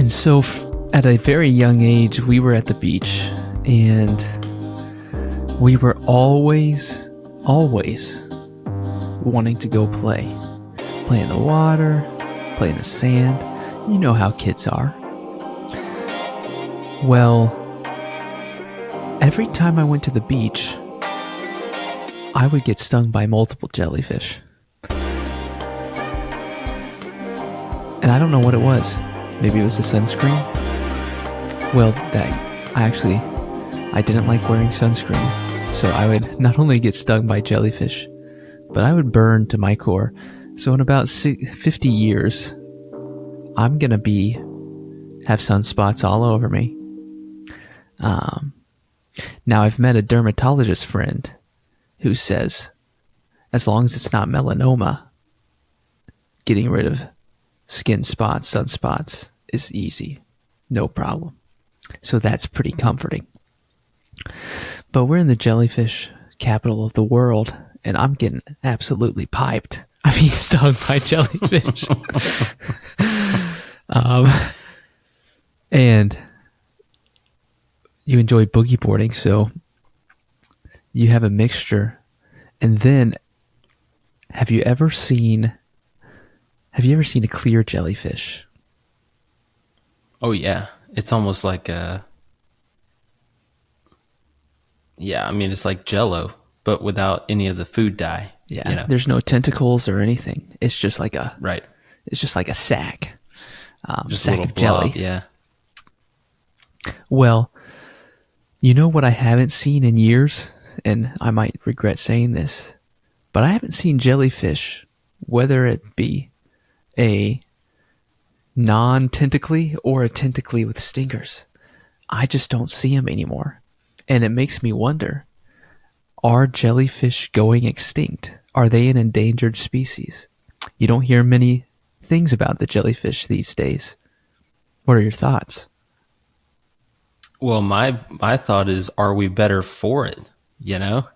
And so at a very young age, we were at the beach, and we were always wanting to go play. Play in the water, play in the sand. You know how kids are. Well, every time I went to the beach, I would get stung by multiple jellyfish. And I don't know what it was. Maybe it was the sunscreen. Well, I didn't like wearing sunscreen. So I would not only get stung by jellyfish, but I would burn to my core. So in about 50 years, I'm going to have sunspots all over me. Now I've met a dermatologist friend who says, as long as it's not melanoma, getting rid of skin spots, sunspots is easy. No problem. So that's pretty comforting. But we're in the jellyfish capital of the world, and I'm getting absolutely piped. I mean, stung by jellyfish. And you enjoy boogie boarding, so you have a mixture. And then, have you ever seen a clear jellyfish? Oh yeah, it's almost like it's like Jell-O, but without any of the food dye. Yeah, you know? There's no tentacles or anything. It's just like right. It's just like a sack, just sack a little of jelly. blob, yeah. Well, you know what I haven't seen in years, and I might regret saying this, but I haven't seen jellyfish, whether it be a non-tentacly or a tentacly with stingers. I just don't see them anymore. And it makes me wonder, are jellyfish going extinct? Are they an endangered species? You don't hear many things about the jellyfish these days. What are your thoughts? Well, my thought is, are we better for it? You know?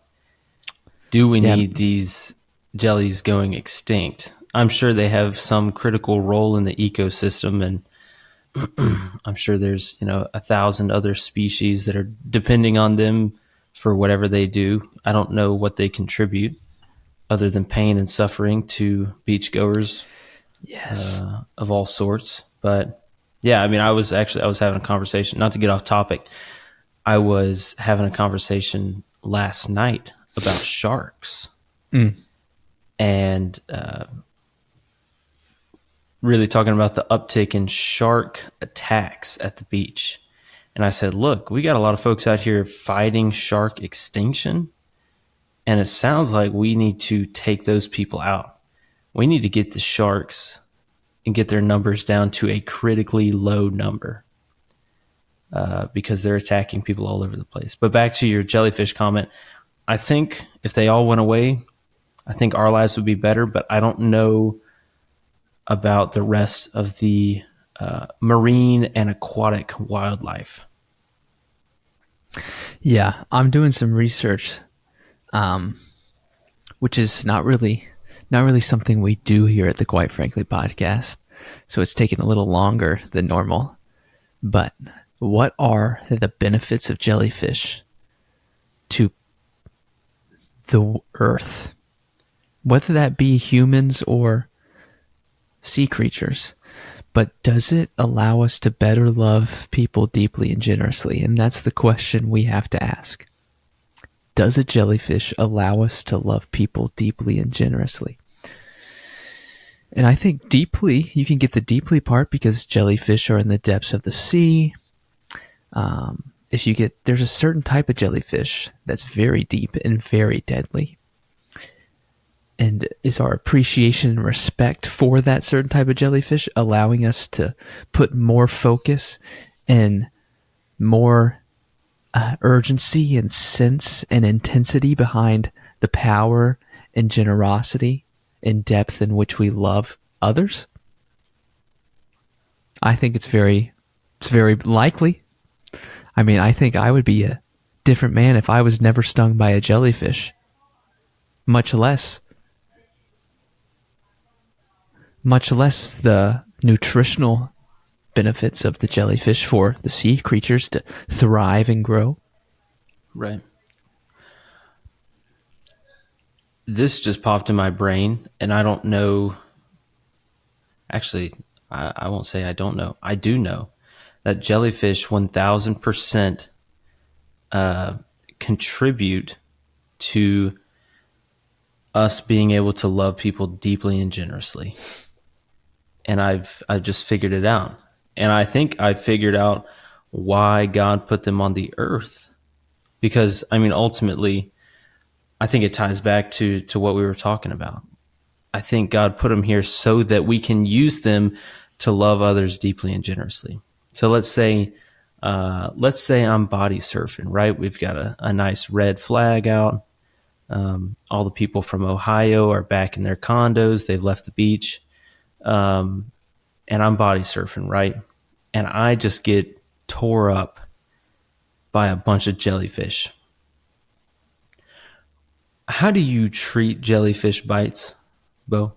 Do we need these jellies going extinct? I'm sure they have some critical role in the ecosystem, and I'm sure there's 1,000 other species that are depending on them for whatever they do. I don't know what they contribute other than pain and suffering to beachgoers, yes, of all sorts. But yeah, I mean, I was having a conversation, not to get off topic. I was having a conversation last night about sharks, and really talking about the uptick in shark attacks at the beach. And I said, look, we got a lot of folks out here fighting shark extinction, and it sounds like we need to take those people out. We need to get the sharks and get their numbers down to a critically low number, because they're attacking people all over the place. But back to your jellyfish comment, I think if they all went away, I think our lives would be better, but I don't know about the rest of the marine and aquatic wildlife. Yeah, I'm doing some research, which is not really something we do here at the Quite Frankly podcast. So it's taking a little longer than normal. But what are the benefits of jellyfish to the earth? Whether that be humans or sea creatures. But does it allow us to better love people deeply and generously? And that's the question we have to ask. Does a jellyfish allow us to love people deeply and generously? And I think deeply, you can get the deeply part because jellyfish are in the depths of the sea. There's a certain type of jellyfish that's very deep and very deadly. And is our appreciation and respect for that certain type of jellyfish allowing us to put more focus and more urgency and sense and intensity behind the power and generosity and depth in which we love others? I think it's very likely. I mean, I think I would be a different man if I was never stung by a jellyfish, much less the nutritional benefits of the jellyfish for the sea creatures to thrive and grow. Right. This just popped in my brain, and I don't know. Actually, I won't say I don't know. I do know that jellyfish 1000% contribute to us being able to love people deeply and generously. And I've just figured it out. And I think I figured out why God put them on the earth. Because, I mean, ultimately, I think it ties back to what we were talking about. I think God put them here so that we can use them to love others deeply and generously. So let's say I'm body surfing, right? We've got a nice red flag out. All the people from Ohio are back in their condos. They've left the beach. And I'm body surfing, right? And I just get tore up by a bunch of jellyfish. How do you treat jellyfish bites, Bo?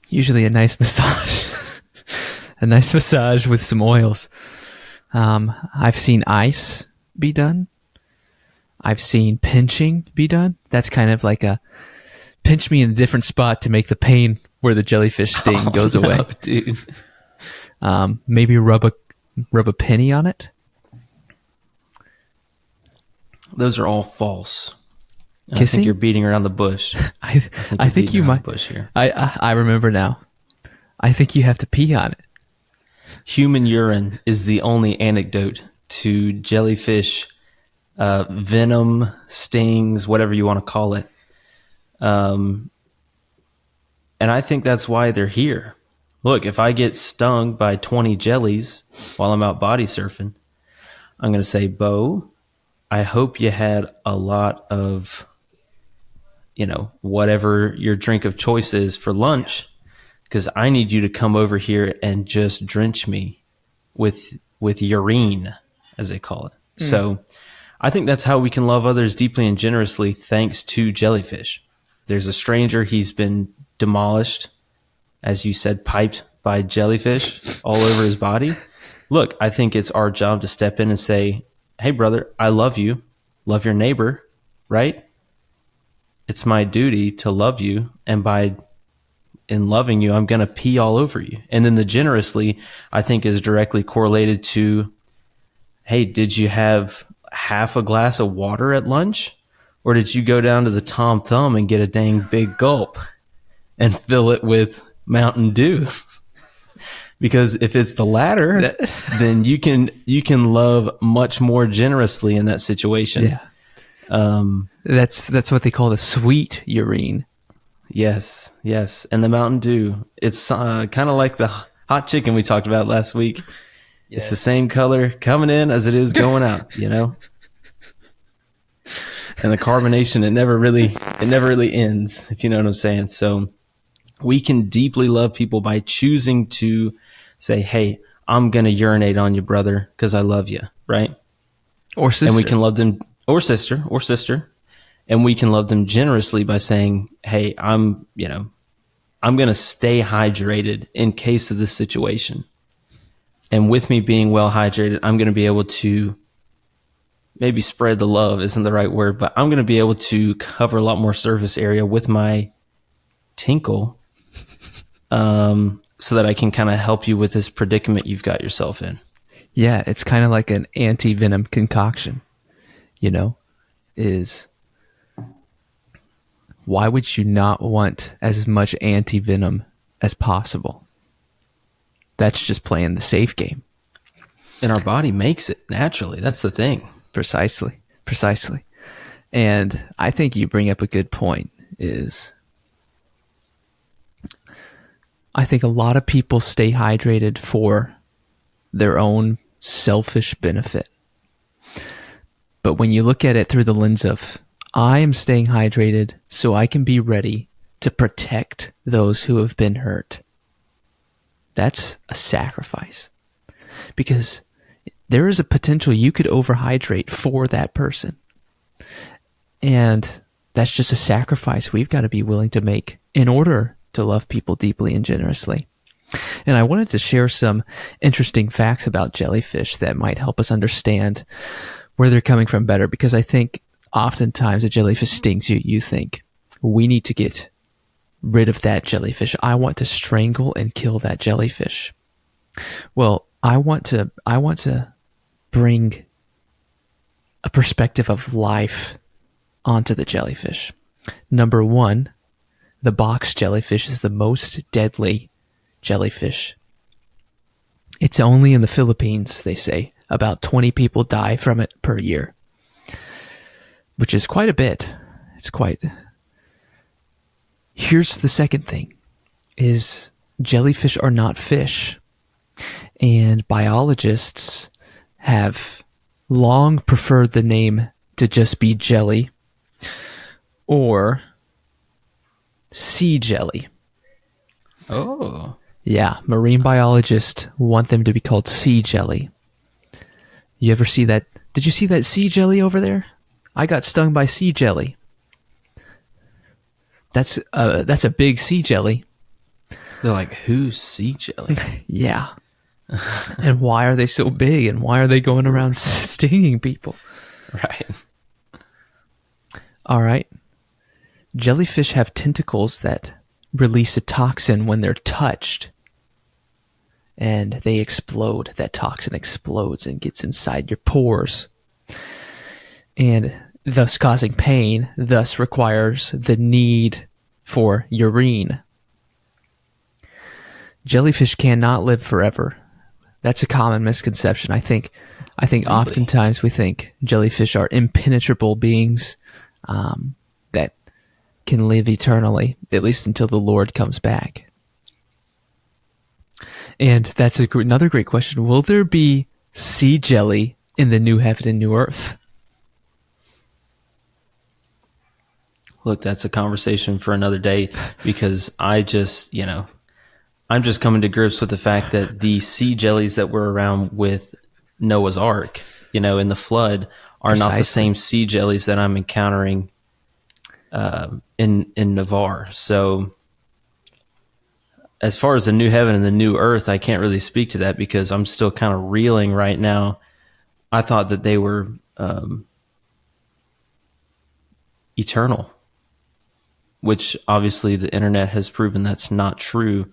Usually a nice massage. A nice massage with some oils. I've seen ice be done. I've seen pinching be done. That's kind of like a pinch me in a different spot to make the pain where the jellyfish sting goes away. Dude. Maybe rub a penny on it. Those are all false. I Kissing? think you're beating around the bush. I think you might. Bush here. I remember now. I think you have to pee on it. Human urine is the only antidote to jellyfish venom, stings, whatever you want to call it. And I think that's why they're here. Look, if I get stung by 20 jellies while I'm out body surfing, I'm going to say, Bo, I hope you had a lot of, whatever your drink of choice is for lunch, because I need you to come over here and just drench me with urine, as they call it. So I think that's how we can love others deeply and generously, thanks to jellyfish. There's a stranger, he's been demolished, as you said, piped by jellyfish all over his body. Look, I think it's our job to step in and say, hey, brother, I love you. Love your neighbor, right? It's my duty to love you. And in loving you, I'm going to pee all over you. And then the generously, I think, is directly correlated to, hey, did you have half a glass of water at lunch? Or did you go down to the Tom Thumb and get a dang big gulp and fill it with Mountain Dew? Because if it's the latter, then you can love much more generously in that situation. Yeah. That's what they call the sweet urine. Yes. And the Mountain Dew, it's kind of like the hot chicken we talked about last week. Yes. It's the same color coming in as it is going out, And the carbonation, it never really ends, if you know what I'm saying. So we can deeply love people by choosing to say, hey, I'm going to urinate on you, brother, because I love you, right? Or sister. And we can love them, or sister. And we can love them generously by saying, hey, I'm going to stay hydrated in case of this situation. And with me being well hydrated, I'm going to be able to maybe spread the love isn't the right word, but I'm going to be able to cover a lot more surface area with my tinkle, so that I can kind of help you with this predicament you've got yourself in. Yeah, it's kind of like an anti-venom concoction, is why would you not want as much anti-venom as possible? That's just playing the safe game. And our body makes it naturally. That's the thing. Precisely. And I think you bring up a good point is I think a lot of people stay hydrated for their own selfish benefit. But when you look at it through the lens of, I am staying hydrated so I can be ready to protect those who have been hurt, that's a sacrifice. Because there is a potential you could overhydrate for that person. And that's just a sacrifice we've got to be willing to make in order to love people deeply and generously. And I wanted to share some interesting facts about jellyfish that might help us understand where they're coming from better, because I think oftentimes a jellyfish stings you. You think, we need to get rid of that jellyfish. I want to strangle and kill that jellyfish. Well, I want to bring a perspective of life onto the jellyfish. Number one, the box jellyfish is the most deadly jellyfish. It's only in the Philippines, they say. About 20 people die from it per year, which is quite a bit. It's quite... Here's the second thing, is jellyfish are not fish. And biologists have long preferred the name to just be jelly or sea jelly. Oh. Yeah, marine biologists want them to be called sea jelly. You ever see that? Did you see that sea jelly over there? I got stung by sea jelly. That's a big sea jelly. They're like, who's sea jelly? Yeah. And why are they so big? And why are they going around stinging people? Right. All right. Jellyfish have tentacles that release a toxin when they're touched. And they explode. That toxin explodes and gets inside your pores. And thus causing pain, thus requires the need for urine. Jellyfish cannot live forever. That's a common misconception. I think oftentimes we think jellyfish are impenetrable beings that can live eternally, at least until the Lord comes back. And that's another great question. Will there be sea jelly in the new heaven and new earth? Look, that's a conversation for another day, because I'm just coming to grips with the fact that the sea jellies that were around with Noah's Ark, in the flood, are not the same sea jellies that I'm encountering in Navarre. So as far as the new heaven and the new earth, I can't really speak to that because I'm still kind of reeling right now. I thought that they were eternal, which obviously the internet has proven that's not true.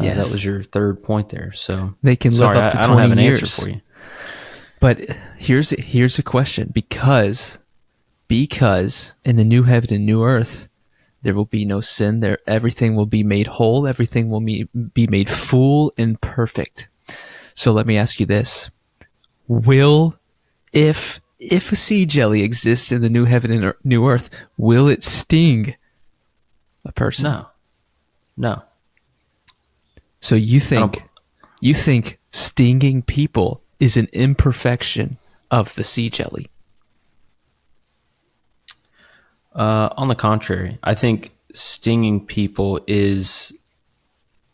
Yes. That was your third point there. So they can live up to 20 years. I don't have an answer for you. But here's a question. Because in the new heaven and new earth, there will be no sin. There, everything will be made whole. Everything will be made full and perfect. So let me ask you this: if a sea jelly exists in the new heaven and new earth, will it sting a person? No. So you think stinging people is an imperfection of the sea jelly? On the contrary, I think stinging people is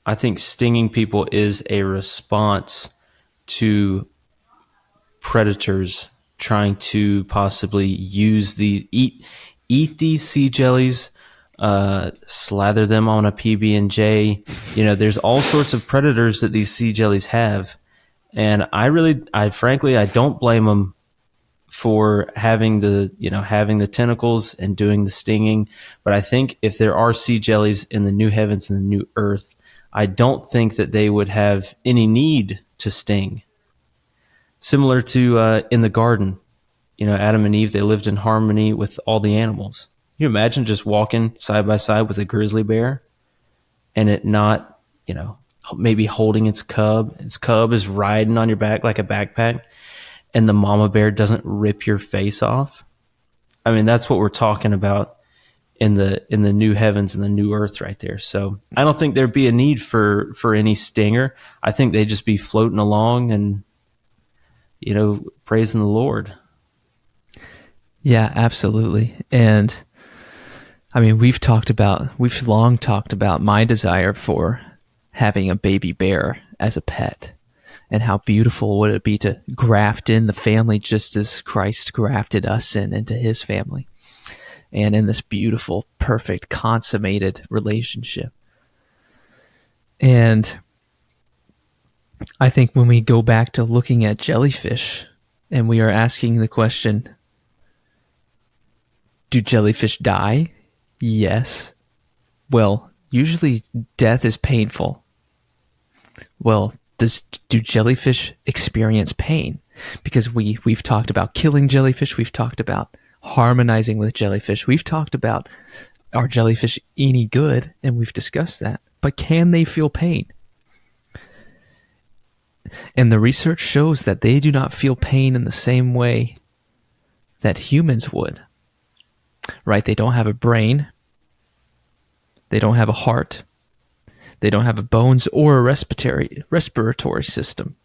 a response to predators trying to possibly eat these sea jellies, slather them on a PB&J. There's all sorts of predators that these sea jellies have, and I frankly don't blame them for having the tentacles and doing the stinging. But I think if there are sea jellies in the new heavens and the new earth, I don't think that they would have any need to sting. Similar to in the garden, Adam and Eve, they lived in harmony with all the animals. Can you imagine just walking side by side with a grizzly bear and it not, maybe holding its cub? Its cub is riding on your back like a backpack, and the mama bear doesn't rip your face off. I mean, that's what we're talking about in the new heavens and the new earth right there. So I don't think there'd be a need for any stinger. I think they'd just be floating along and, praising the Lord. Yeah, absolutely. And I mean, we've long talked about my desire for having a baby bear as a pet. And how beautiful would it be to graft in the family just as Christ grafted us into his family. And in this beautiful, perfect, consummated relationship. And I think when we go back to looking at jellyfish and we are asking the question, do jellyfish die? Yes. Well, usually death is painful. Well, do jellyfish experience pain? Because we've talked about killing jellyfish, we've talked about harmonizing with jellyfish, we've talked about are jellyfish any good, and we've discussed that. But can they feel pain? And the research shows that they do not feel pain in the same way that humans would. Right? They don't have a brain. They don't have a heart. They don't have a bones or a respiratory system.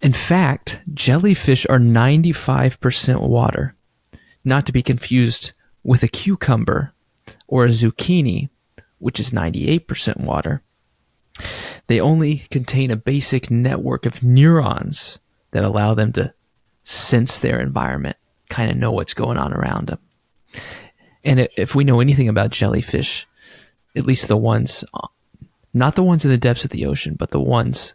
In fact, jellyfish are 95% water, not to be confused with a cucumber or a zucchini, which is 98% water. They only contain a basic network of neurons that allow them to sense their environment, kind of know what's going on around them. And if we know anything about jellyfish, at least the ones, not the ones in the depths of the ocean, but the ones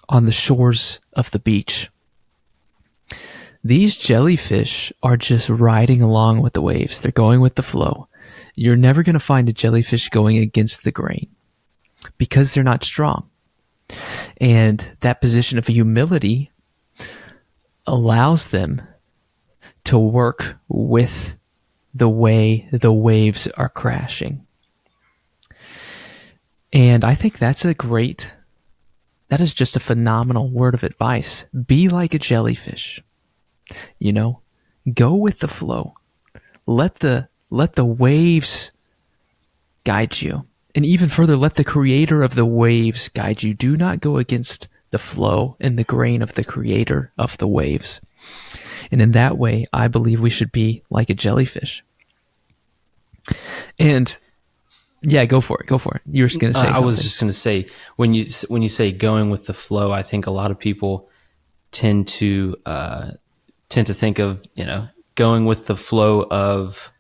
on the shores of the beach, these jellyfish are just riding along with the waves. They're going with the flow. You're never going to find a jellyfish going against the grain because they're not strong. And that position of humility allows them to work with the way the waves are crashing. And I think that is just a phenomenal word of advice. Be like a jellyfish. Go with the flow. Let the waves guide you. And even further, let the creator of the waves guide you. Do not go against the flow and the grain of the creator of the waves. And in that way, I believe we should be like a jellyfish. And yeah, go for it. You were going to say something. I was just going to say, when you say going with the flow, I think a lot of people tend to think of, going with the flow of,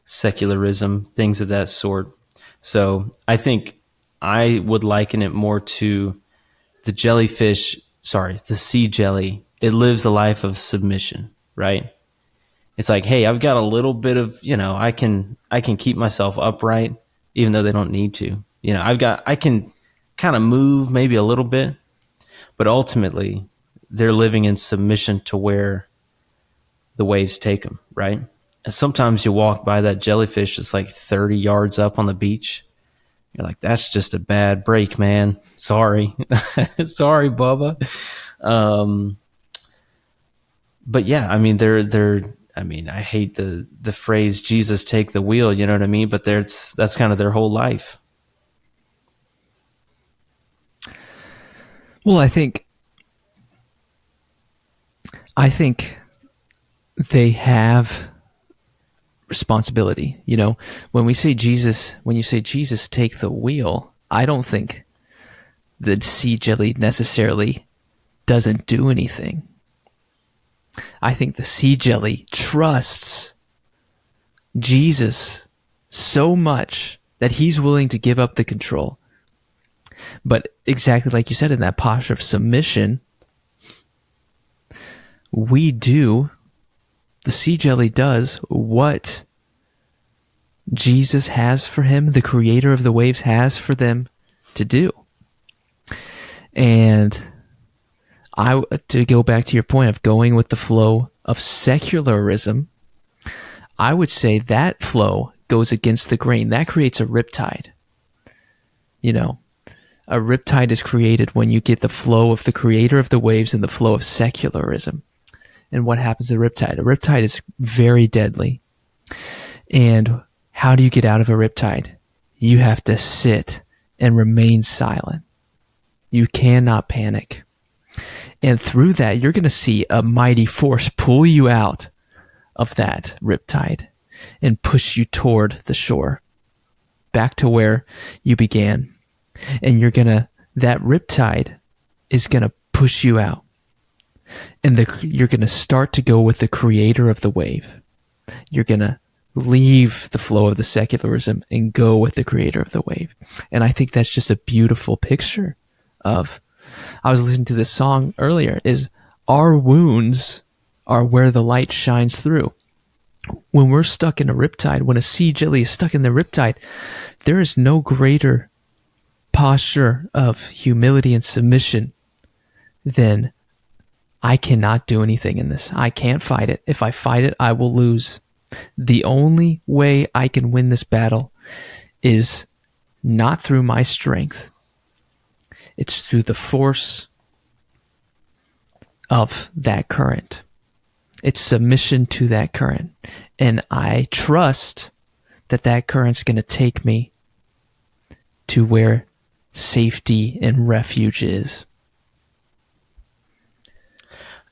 secularism, things of that sort. So I think I would liken it more to the sea jelly. It lives a life of submission, right? It's like, hey, I've got a little bit of, I can keep myself upright, even though they don't need to. I can kind of move maybe a little bit, but ultimately they're living in submission to where the waves take them, right? And sometimes you walk by that jellyfish that's like 30 yards up on the beach. You're like, that's just a bad break, man. Sorry. Sorry, Bubba. But yeah, I mean, I hate the phrase Jesus take the wheel, you know what I mean? But that's kind of their whole life. Well, I think they have responsibility. When you say Jesus take the wheel, I don't think the sea jelly necessarily doesn't do anything. I think the sea jelly trusts Jesus so much that he's willing to give up the control. But exactly like you said, in that posture of submission, the sea jelly does what Jesus has for him, the creator of the waves has for them to do. And to go back to your point of going with the flow of secularism, I would say that flow goes against the grain. That creates a riptide. A riptide is created when you get the flow of the creator of the waves and the flow of secularism. And what happens to a riptide? A riptide is very deadly. And how do you get out of a riptide? You have to sit and remain silent. You cannot panic. And through that, you're going to see a mighty force pull you out of that riptide and push you toward the shore, back to where you began. And that riptide is going to push you out. And you're going to start to go with the creator of the wave. You're going to leave the flow of the secularism and go with the creator of the wave. And I think that's just a beautiful picture of, I was listening to this song earlier, is our wounds are where the light shines through. When we're stuck in a riptide, when a sea jelly is stuck in the riptide, there is no greater posture of humility and submission than, I cannot do anything in this. I can't fight it. If I fight it, I will lose. The only way I can win this battle is not through my strength. It's through the force of that current. It's submission to that current. And I trust that that current's going to take me to where safety and refuge is.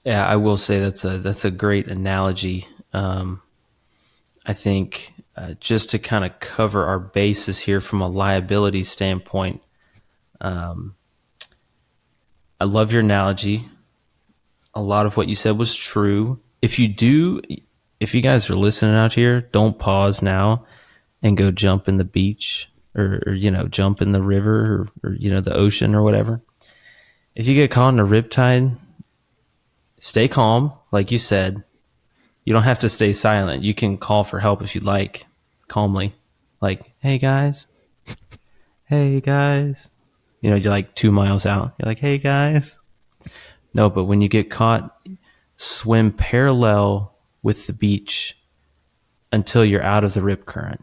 Yeah, I will say that's a great analogy. I think just to kind of cover our bases here from a liability standpoint, I love your analogy. A lot of what you said was true. If you guys are listening out here, don't pause now and go jump in the beach or jump in the river or the ocean or whatever. If you get caught in a riptide, stay calm, like you said. You don't have to stay silent. You can call for help if you'd like, calmly. Like, hey guys. Hey guys. You're like 2 miles out. You're like, hey guys. No, but when you get caught, swim parallel with the beach until you're out of the rip current.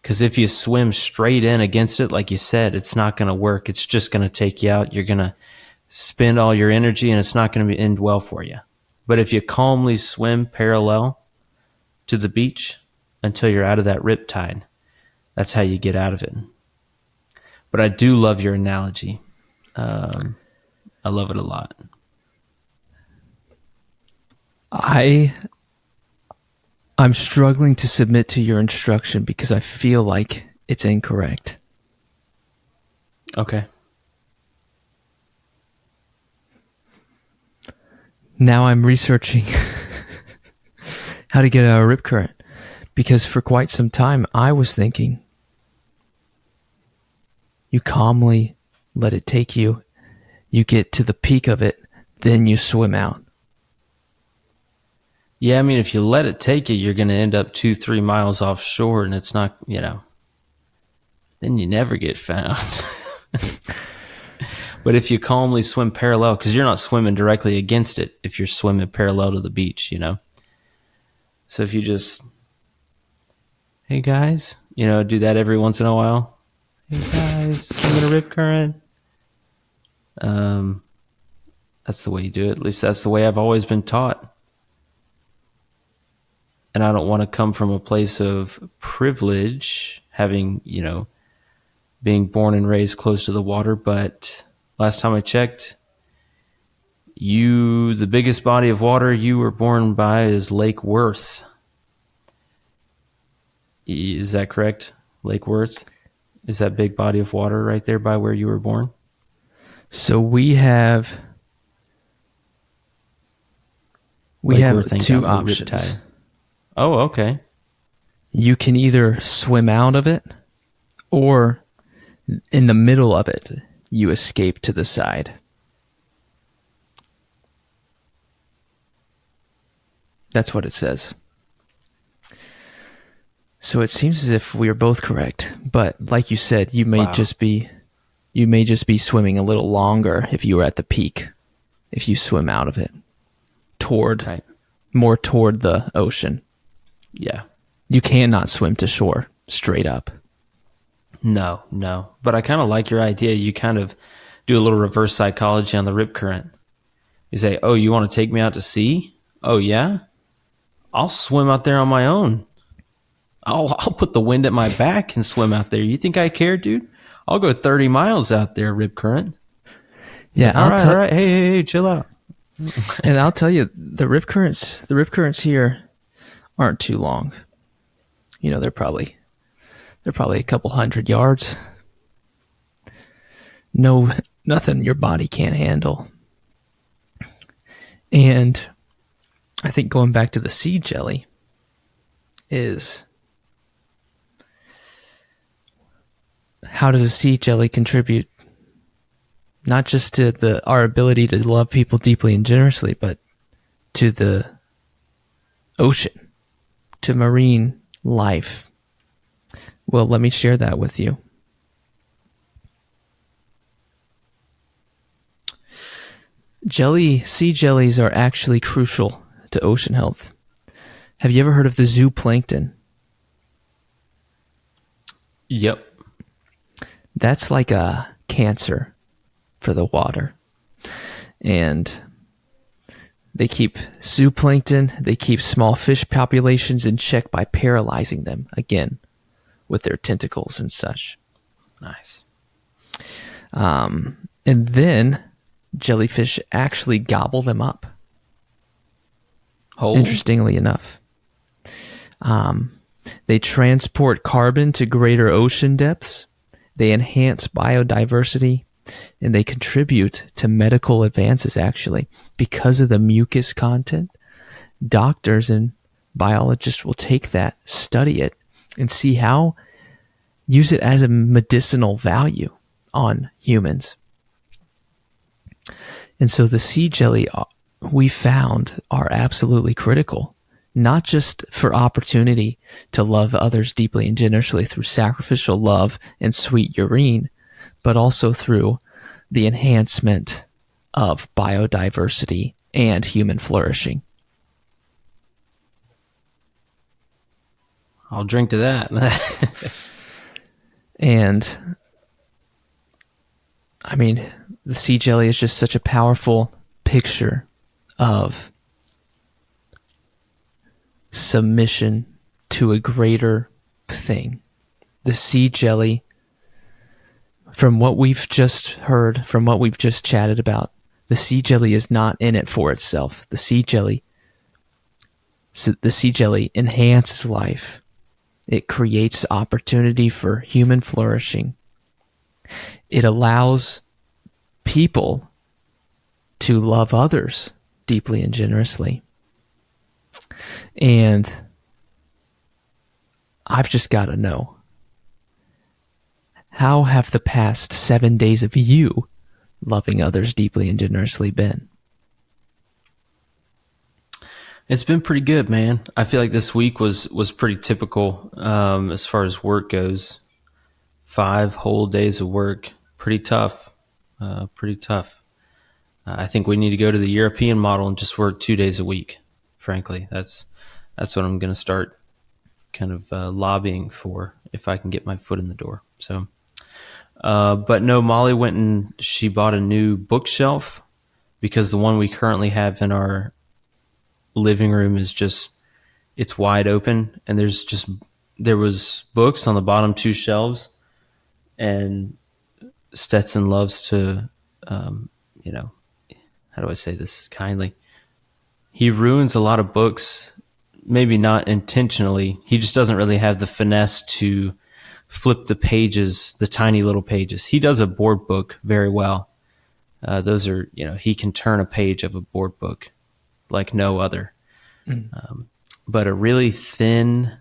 Because if you swim straight in against it, like you said, it's not going to work. It's just going to take you out. You're going to spend all your energy and it's not going to end well for you. But if you calmly swim parallel to the beach until you're out of that rip tide, that's how you get out of it. But I do love your analogy. I love it a lot. I'm struggling to submit to your instruction because I feel like it's incorrect. Okay. Now I'm researching how to get out of rip current, because for quite some time I was thinking you calmly let it take you, you get to the peak of it, then you swim out. Yeah, I mean, if you let it take you, you're going to end up 2-3 miles offshore, and it's not, then you never get found. But if you calmly swim parallel, because you're not swimming directly against it if you're swimming parallel to the beach, So if you just, hey guys, do that every once in a while. Hey guys, I'm in a rip current. That's the way you do it. At least that's the way I've always been taught. And I don't want to come from a place of privilege, having, being born and raised close to the water. But last time I checked, the biggest body of water you were born by is Lake Worth. Is that correct? Lake Worth? Is that big body of water right there by where you were born? So we have two options. Oh, okay. You can either swim out of it, or in the middle of it, you escape to the side. That's what it says. So it seems as if we are both correct, but like you said, you may just be swimming a little longer if you were at the peak, if you swim out of it more toward the ocean. Yeah. You cannot swim to shore straight up. No. But I kind of like your idea. You kind of do a little reverse psychology on the rip current. You say, oh, you want to take me out to sea? Oh, yeah? I'll swim out there on my own. I'll put the wind at my back and swim out there. You think I care, dude? I'll go 30 miles out there, rip current. Yeah. All right. Hey, chill out. And I'll tell you, the rip currents here aren't too long. They're probably a couple 100 yards. No, nothing your body can't handle. And I think going back to the sea jelly, is, how does a sea jelly contribute not just to our ability to love people deeply and generously, but to the ocean, to marine life? Well, let me share that with you. Sea jellies are actually crucial to ocean health. Have you ever heard of the zooplankton? Yep. That's like a cancer for the water. And they keep zooplankton, they keep small fish populations in check by paralyzing them, again, with their tentacles and such. Nice. And then jellyfish actually gobble them up. Whole? Interestingly enough. They transport carbon to greater ocean depths. They enhance biodiversity. And they contribute to medical advances, actually. Because of the mucus content, doctors and biologists will take that, study it, and see how, use it as a medicinal value on humans. And so the sea jelly we found are absolutely critical, not just for opportunity to love others deeply and generously through sacrificial love and sweet urine, but also through the enhancement of biodiversity and human flourishing. I'll drink to that. And I mean, the sea jelly is just such a powerful picture of submission to a greater thing. The sea jelly, from what we've just heard, from what we've just chatted about, the sea jelly is not in it for itself. The sea jelly enhances life. It creates opportunity for human flourishing. It allows people to love others deeply and generously. And I've just got to know, how have the past 7 days of you loving others deeply and generously been? It's been pretty good, man. I feel like this week was pretty typical as far as work goes. 5 whole days of work. Pretty tough. I think we need to go to the European model and just work 2 days a week. Frankly, that's what I'm going to start kind of lobbying for if I can get my foot in the door. So, but no, Molly went and she bought a new bookshelf because the one we currently have in our living room is just, it's wide open, and there was books on the bottom 2 shelves, and Stetson loves to, how do I say this kindly? He ruins a lot of books, maybe not intentionally. He just doesn't really have the finesse to flip the pages, the tiny little pages. He does a board book very well. Those are, he can turn a page of a board book like no other. But a really thin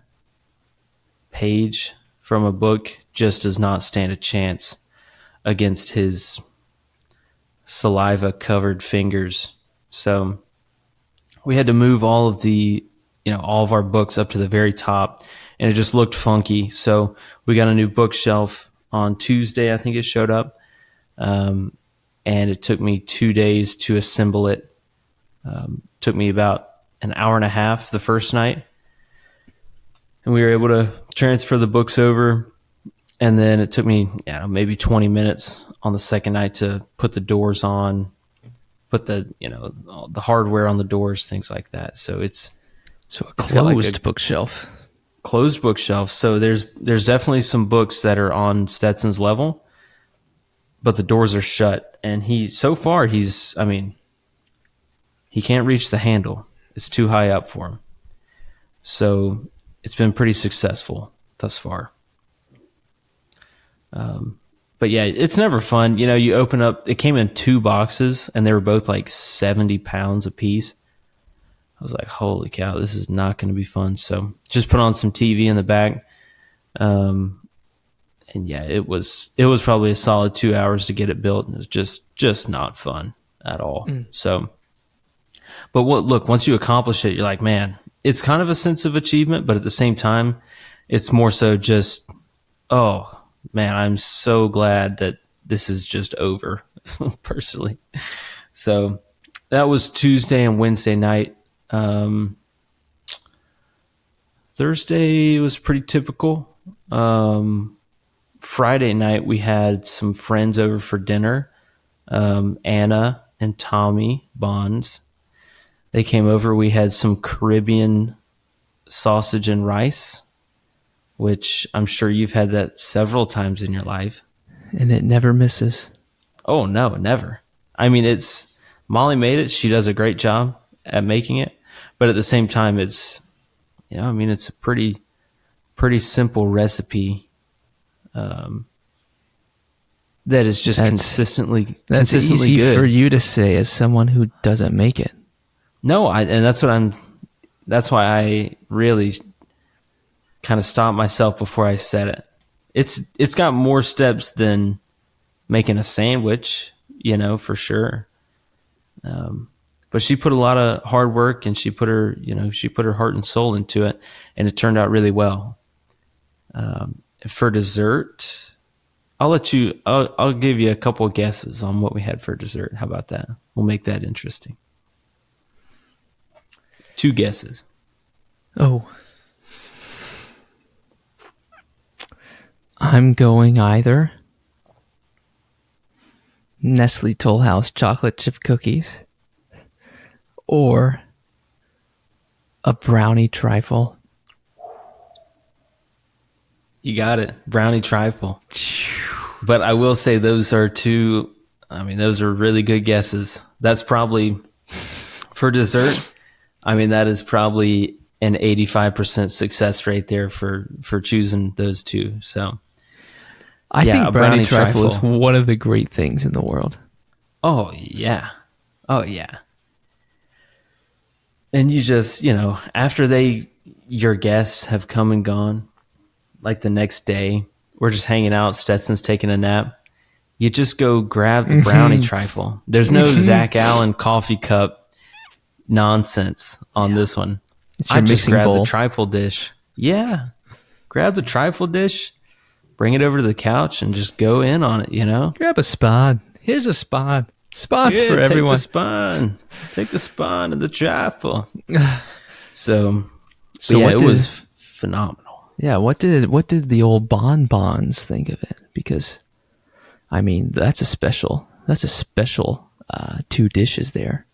page from a book just does not stand a chance against his saliva covered fingers. So we had to move all of all of our books up to the very top, and it just looked funky. So we got a new bookshelf on Tuesday. I think it showed up. And it took me 2 days to assemble it. Took me about an hour and a half the first night, and we were able to transfer the books over. And then it took me maybe 20 minutes on the second night to put the doors on, put the the hardware on the doors, things like that. So it's a closed bookshelf. Closed bookshelf. So there's definitely some books that are on Stetson's level, but the doors are shut. And he can't reach the handle. It's too high up for him. So it's been pretty successful thus far. But yeah, it's never fun. You open up, it came in 2 boxes, and they were both like 70 pounds a piece. was like, holy cow, this is not going to be fun. So just put on some TV in the back. And yeah, it was probably a solid 2 hours to get it built, and it was just not fun at all. So, but once you accomplish it, you're like, man, it's kind of a sense of achievement, but at the same time, it's more so just, oh man, I'm so glad that this is just over, personally. So that was Tuesday and Wednesday night. Thursday was pretty typical. Friday night, we had some friends over for dinner. Anna and Tommy Bonds. They came over. We had some Caribbean sausage and rice, which I'm sure you've had that several times in your life. And it never misses. Oh, no, never. I mean, Molly made it. She does a great job at making it. But at the same time, it's a pretty simple recipe. That is just consistently easy good for you to say as someone who doesn't make it. No, that's why I really kind of stopped myself before I said it. It's got more steps than making a sandwich, for sure. But she put a lot of hard work, and she put her heart and soul into it, and it turned out really well. For dessert, I'll give you a couple of guesses on what we had for dessert. How about that? We'll make that interesting. 2 guesses. Oh. I'm going either Nestle Toll House chocolate chip cookies or a brownie trifle. You got it. Brownie trifle. But I will say those are really good guesses. That's probably, for dessert, that is probably an 85% success rate there for choosing those 2. So I think brownie trifle is one of the great things in the world. Oh, yeah. Oh, yeah. And you just, after your guests have come and gone, like the next day, we're just hanging out, Stetson's taking a nap, you just go grab the brownie trifle. There's no Zach Allen coffee cup nonsense on this one. I just grab the trifle dish. Yeah. Grab the trifle dish, bring it over to the couch, and just go in on it, Grab a spon. Here's a spon. Spons for everyone. Take the spon and the trifle. So it was phenomenal. Yeah, what did the old bonbons think of it? Because, that's a special 2 dishes there.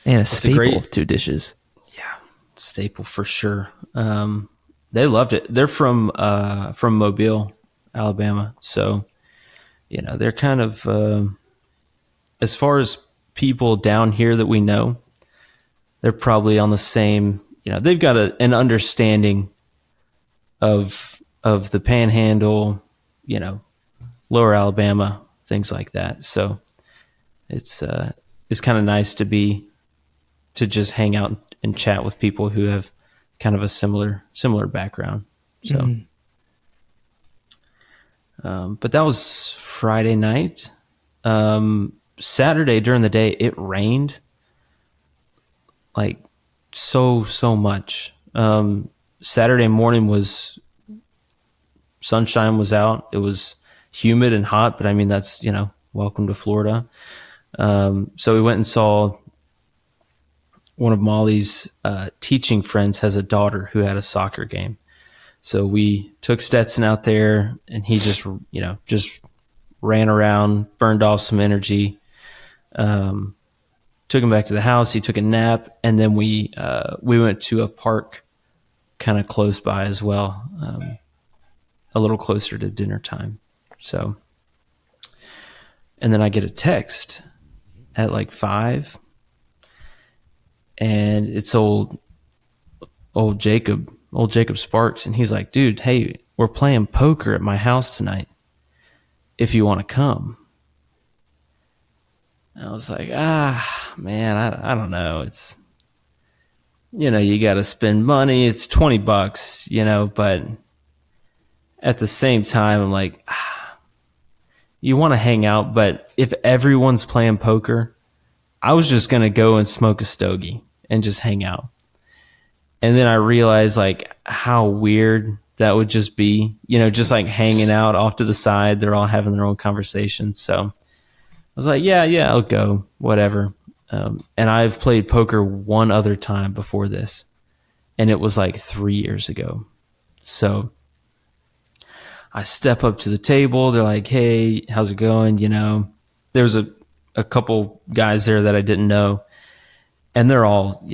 And a staple 2 dishes. Yeah, staple for sure. They loved it. They're from Mobile, Alabama. So, they're kind of, as far as people down here that we know, they're probably on the same, they've got an understanding of the Panhandle, Lower Alabama, things like that. So it's kind of nice to just hang out and chat with people who have kind of a similar background. So, but that was Friday night. Saturday during the day, it rained like so much. Saturday morning sunshine was out. It was humid and hot, but that's, welcome to Florida. So we went and saw one of Molly's teaching friends has a daughter who had a soccer game. So we took Stetson out there, and he just ran around, burned off some energy, took him back to the house. He took a nap, and then we went to a park kind of close by as well, a little closer to dinner time. So, and then I get a text at like 5, and it's old Jacob Sparks, and he's like, dude, hey, we're playing poker at my house tonight if you want to come. And I was like, man, I don't know. you got to spend money. It's $20, but at the same time, I'm like, you want to hang out, but if everyone's playing poker, I was just going to go and smoke a stogie and just hang out. And then I realized like how weird that would just be, just like hanging out off to the side. They're all having their own conversations. So I was like, yeah, I'll go, whatever. And I've played poker one other time before this, and it was like 3 years ago. So I step up to the table. They're like, hey, how's it going? There was a couple guys there that I didn't know, and they're all,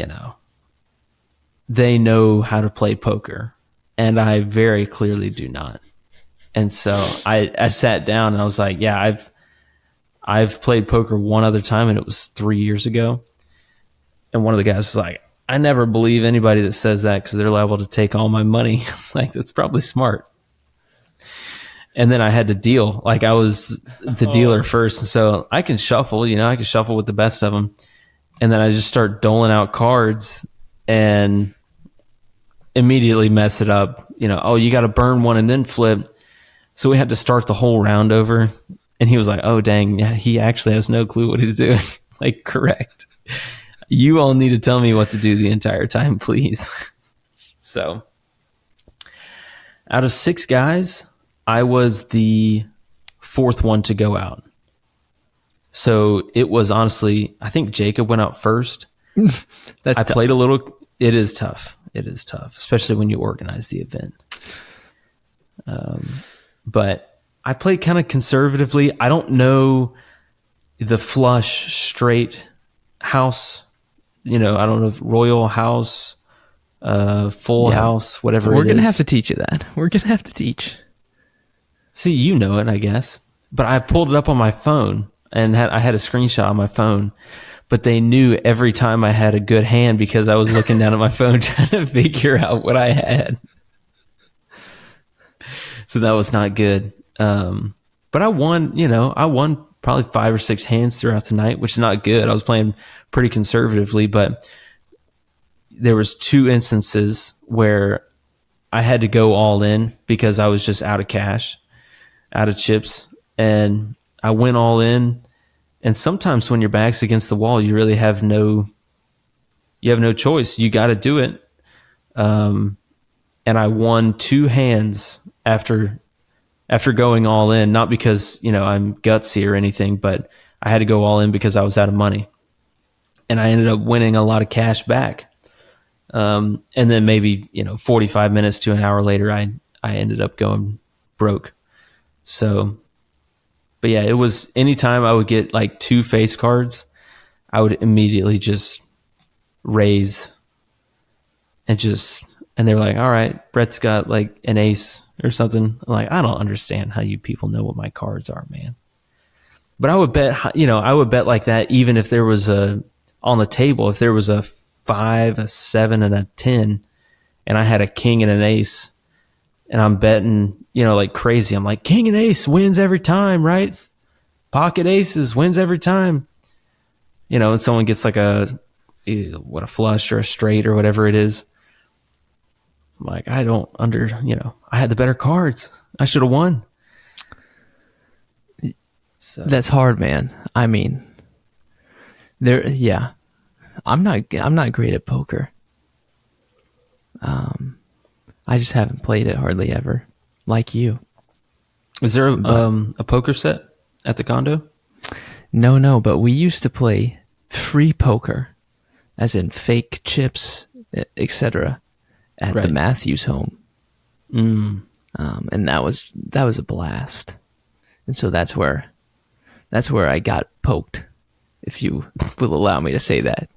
they know how to play poker, and I very clearly do not. And so I sat down and I was like, yeah, I've played poker one other time, and it was 3 years ago. And one of the guys was like, I never believe anybody that says that because they're liable to take all my money. Like, that's probably smart. And then I had to deal. Like, I was the dealer first. And so I can shuffle, I can shuffle with the best of them. And then I just start doling out cards and immediately mess it up. Oh, you got to burn one and then flip. So we had to start the whole round over. And he was like, oh, dang, yeah, he actually has no clue what he's doing. Like, correct. You all need to tell me what to do the entire time, please. So out of 6 guys, I was the 4th one to go out. So it was honestly, I think Jacob went out first. I played a little. It is tough. It is tough, especially when you organize the event. But I played kind of conservatively. I don't know the flush straight house. I don't know if royal house, full house, whatever it is. We're going to have to teach you that. We're going to have to teach. See, you know it, I guess. But I pulled it up on my phone, and I had a screenshot on my phone. But they knew every time I had a good hand because I was looking down at my phone trying to figure out what I had. So that was not good. But I won, I won probably 5 or 6 hands throughout the night, which is not good. I was playing pretty conservatively, but there was 2 instances where I had to go all in because I was just out of cash, out of chips, and I went all in. And sometimes when your back's against the wall, you really have no choice. You got to do it. And I won 2 hands after going all in, not because, I'm gutsy or anything, but I had to go all in because I was out of money. And I ended up winning a lot of cash back. And then maybe, 45 minutes to an hour later, I ended up going broke. So, but yeah, it was anytime I would get like 2 face cards, I would immediately just raise and they were like, all right, Brett's got like an ace or something. I'm like, I don't understand how you people know what my cards are, man. But I would bet like that even if there was on the table, if there was a 5, a 7, and a 10, and I had a king and an ace, and I'm betting, like crazy. I'm like, king and ace wins every time, right? Pocket aces wins every time. And someone gets like a flush or a straight or whatever it is. I'm like, I had the better cards. I should have won. So That's hard, man. I mean, I'm not great at poker. I just haven't played it hardly ever, like you. Is there a poker set at the condo? No, but we used to play free poker, as in fake chips, etc., at the Matthews home. And that was a blast. And so that's where I got poked, if you will allow me to say that.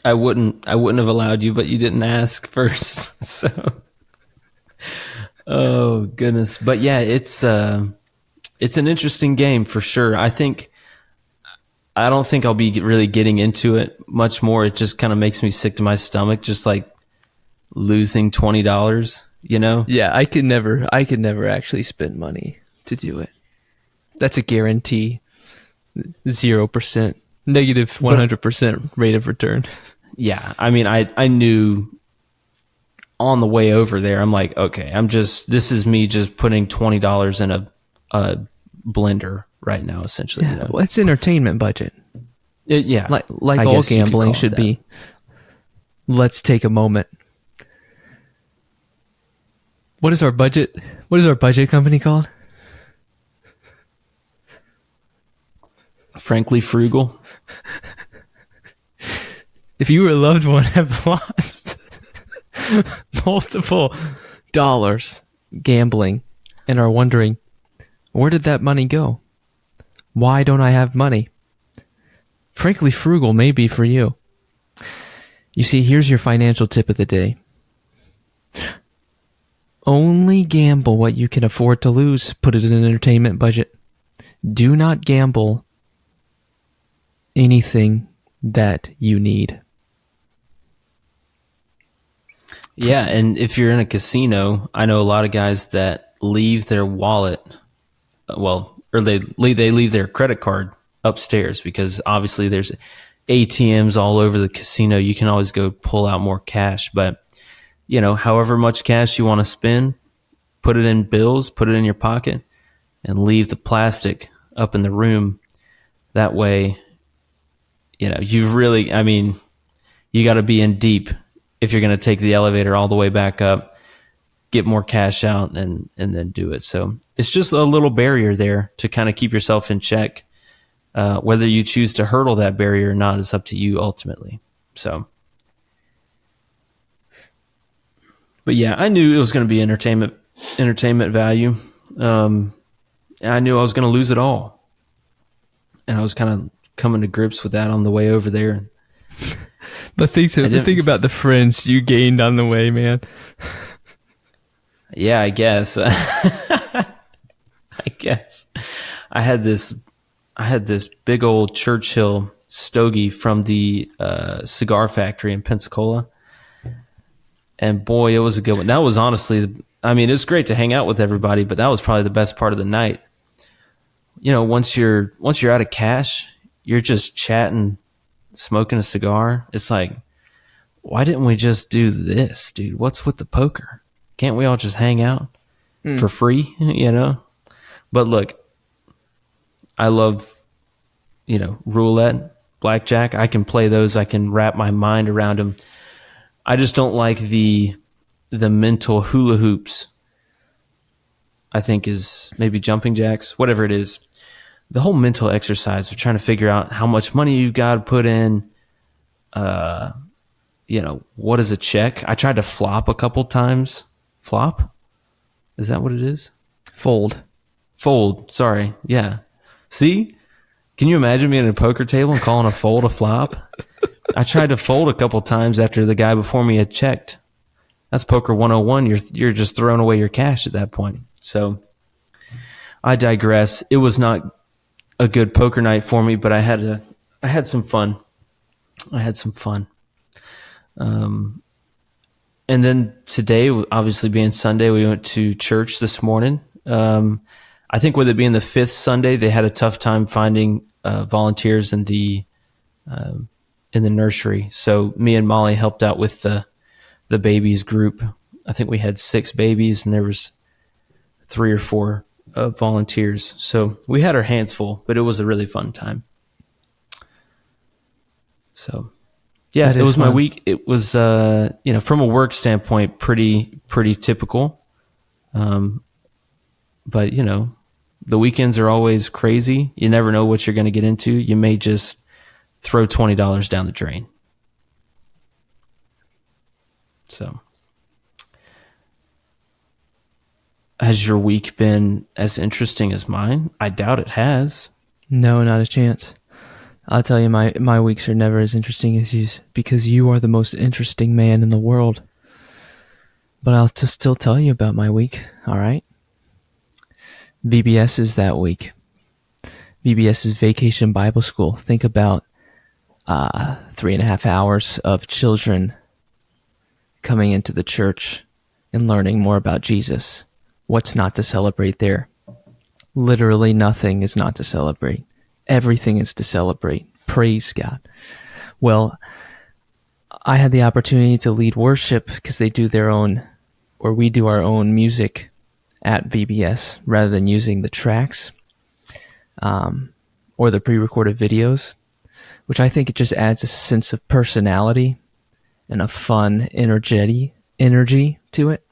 I wouldn't have allowed you, but you didn't ask first. So, oh goodness. But yeah, it's an interesting game for sure. I don't think I'll be really getting into it much more. It just kind of makes me sick to my stomach, just like losing $20, Yeah, I could never actually spend money to do it. That's a guarantee. 0%. Negative But 100% rate of return. yeah, I mean, I knew on the way over there, I'm like, okay, this is me just putting $20 in a blender right now, essentially. You Yeah, know, well, it's entertainment budget. yeah, Like I all guess you could gambling call it should that. be. Let's take a moment. What is our budget? What is our budget company called? Frankly, frugal. If you or a loved one have lost multiple dollars gambling and are wondering, where did that money go? Why don't I have money? Frankly, frugal may be for you. You see, here's your financial tip of the day. Only gamble what you can afford to lose. Put it in an entertainment budget. Do not gamble anything that you need. Yeah, and if you're in a casino, I know a lot of guys that leave their wallet, or they leave their credit card upstairs because obviously there's ATMs all over the casino. You can always go pull out more cash, but you know, however much cash you want to spend, put it in bills, put it in your pocket, and leave the plastic up in the room. That way, you know, you got to be in deep if you're going to take the elevator all the way back up, get more cash out, and then do it. So it's just a little barrier there to kind of keep yourself in check. Whether you choose to hurdle that barrier or not is up to you ultimately. So, but yeah, I knew it was going to be entertainment value. I knew I was going to lose it all, and I was kind of coming to grips with that on the way over there. But think about the friends you gained on the way, man. Yeah, I guess. I guess I had this big old Churchill stogie from the cigar factory in Pensacola, and boy, it was a good one. That was honestly, I mean, it was great to hang out with everybody, but that was probably the best part of the night. You know, once you're out of cash, you're just chatting, smoking a cigar. It's like, why didn't we just do this, dude? What's with the poker? Can't we all just hang out for free, you know? But look, I love, you know, roulette, blackjack. I can play those. I can wrap my mind around them. I just don't like the mental hula hoops. I think is maybe jumping jacks, whatever it is. The whole mental exercise of trying to figure out how much money you've got to put in. You know, what is a check? I tried to flop a couple times. Flop? Is that what it is? Fold. Sorry. Yeah. See? Can you imagine being at a poker table and calling a fold a flop? I tried to fold a couple times after the guy before me had checked. That's poker 101. You're just throwing away your cash at that point. So I digress. It was not a good poker night for me, but I had some fun. And then today, obviously being Sunday, we went to church this morning. I think with it being the fifth Sunday, they had a tough time finding volunteers in the nursery. So me and Molly helped out with the babies group. I think we had 6 babies, and there was 3 or 4 volunteers. So we had our hands full, but it was a really fun time. So yeah, it was fun. My week. It was, you know, from a work standpoint, pretty typical. But you know, the weekends are always crazy. You never know what you're going to get into. You may just throw $20 down the drain. So, has your week been as interesting as mine? I doubt it has. No, not a chance. I'll tell you, my weeks are never as interesting as yours because you are the most interesting man in the world. But I'll just still tell you about my week, all right? VBS is that week. VBS is Vacation Bible School. Think about 3.5 hours of children coming into the church and learning more about Jesus. What's not to celebrate there? Literally nothing is not to celebrate. Everything is to celebrate. Praise God. Well, I had the opportunity to lead worship because they do their own, or we do our own music at VBS rather than using the tracks or the pre-recorded videos, which I think it just adds a sense of personality and a fun energy to it.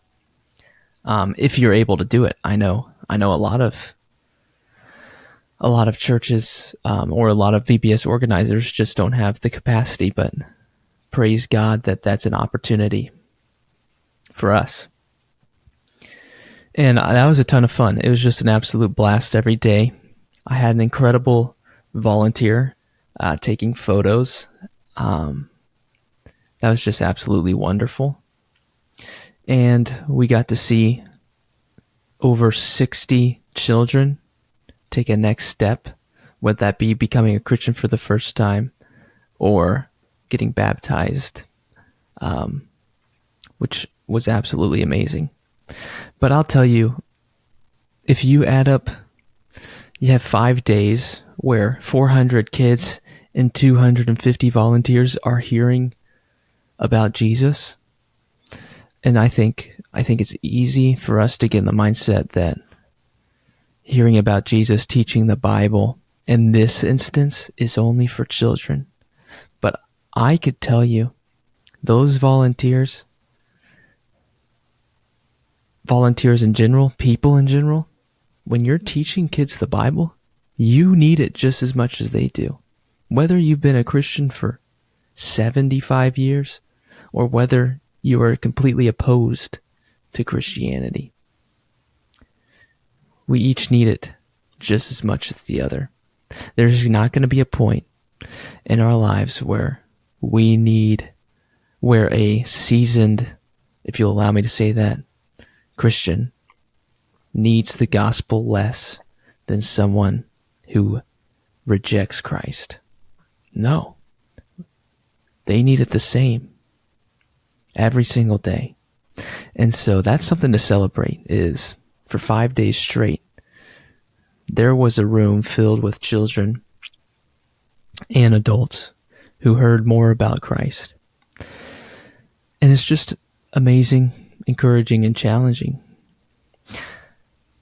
If you're able to do it, I know a lot of churches or a lot of VBS organizers just don't have the capacity, but praise God that that's an opportunity for us. And that was a ton of fun. It was just an absolute blast every day. I had an incredible volunteer taking photos. That was just absolutely wonderful. And we got to see over 60 children take a next step, whether that be becoming a Christian for the first time or getting baptized, which was absolutely amazing. But I'll tell you, if you add up, you have 5 days where 400 kids and 250 volunteers are hearing about Jesus. And I think it's easy for us to get in the mindset that hearing about Jesus teaching the Bible in this instance is only for children. But I could tell you, those volunteers in general, people in general, when you're teaching kids the Bible, you need it just as much as they do. Whether you've been a Christian for 75 years or whether you are completely opposed to Christianity, we each need it just as much as the other. There's not going to be a point in our lives where a seasoned, if you'll allow me to say that, Christian needs the gospel less than someone who rejects Christ. No. They need it the same every single day. And so that's something to celebrate, is for 5 days straight, there was a room filled with children and adults who heard more about Christ. And it's just amazing, encouraging, and challenging.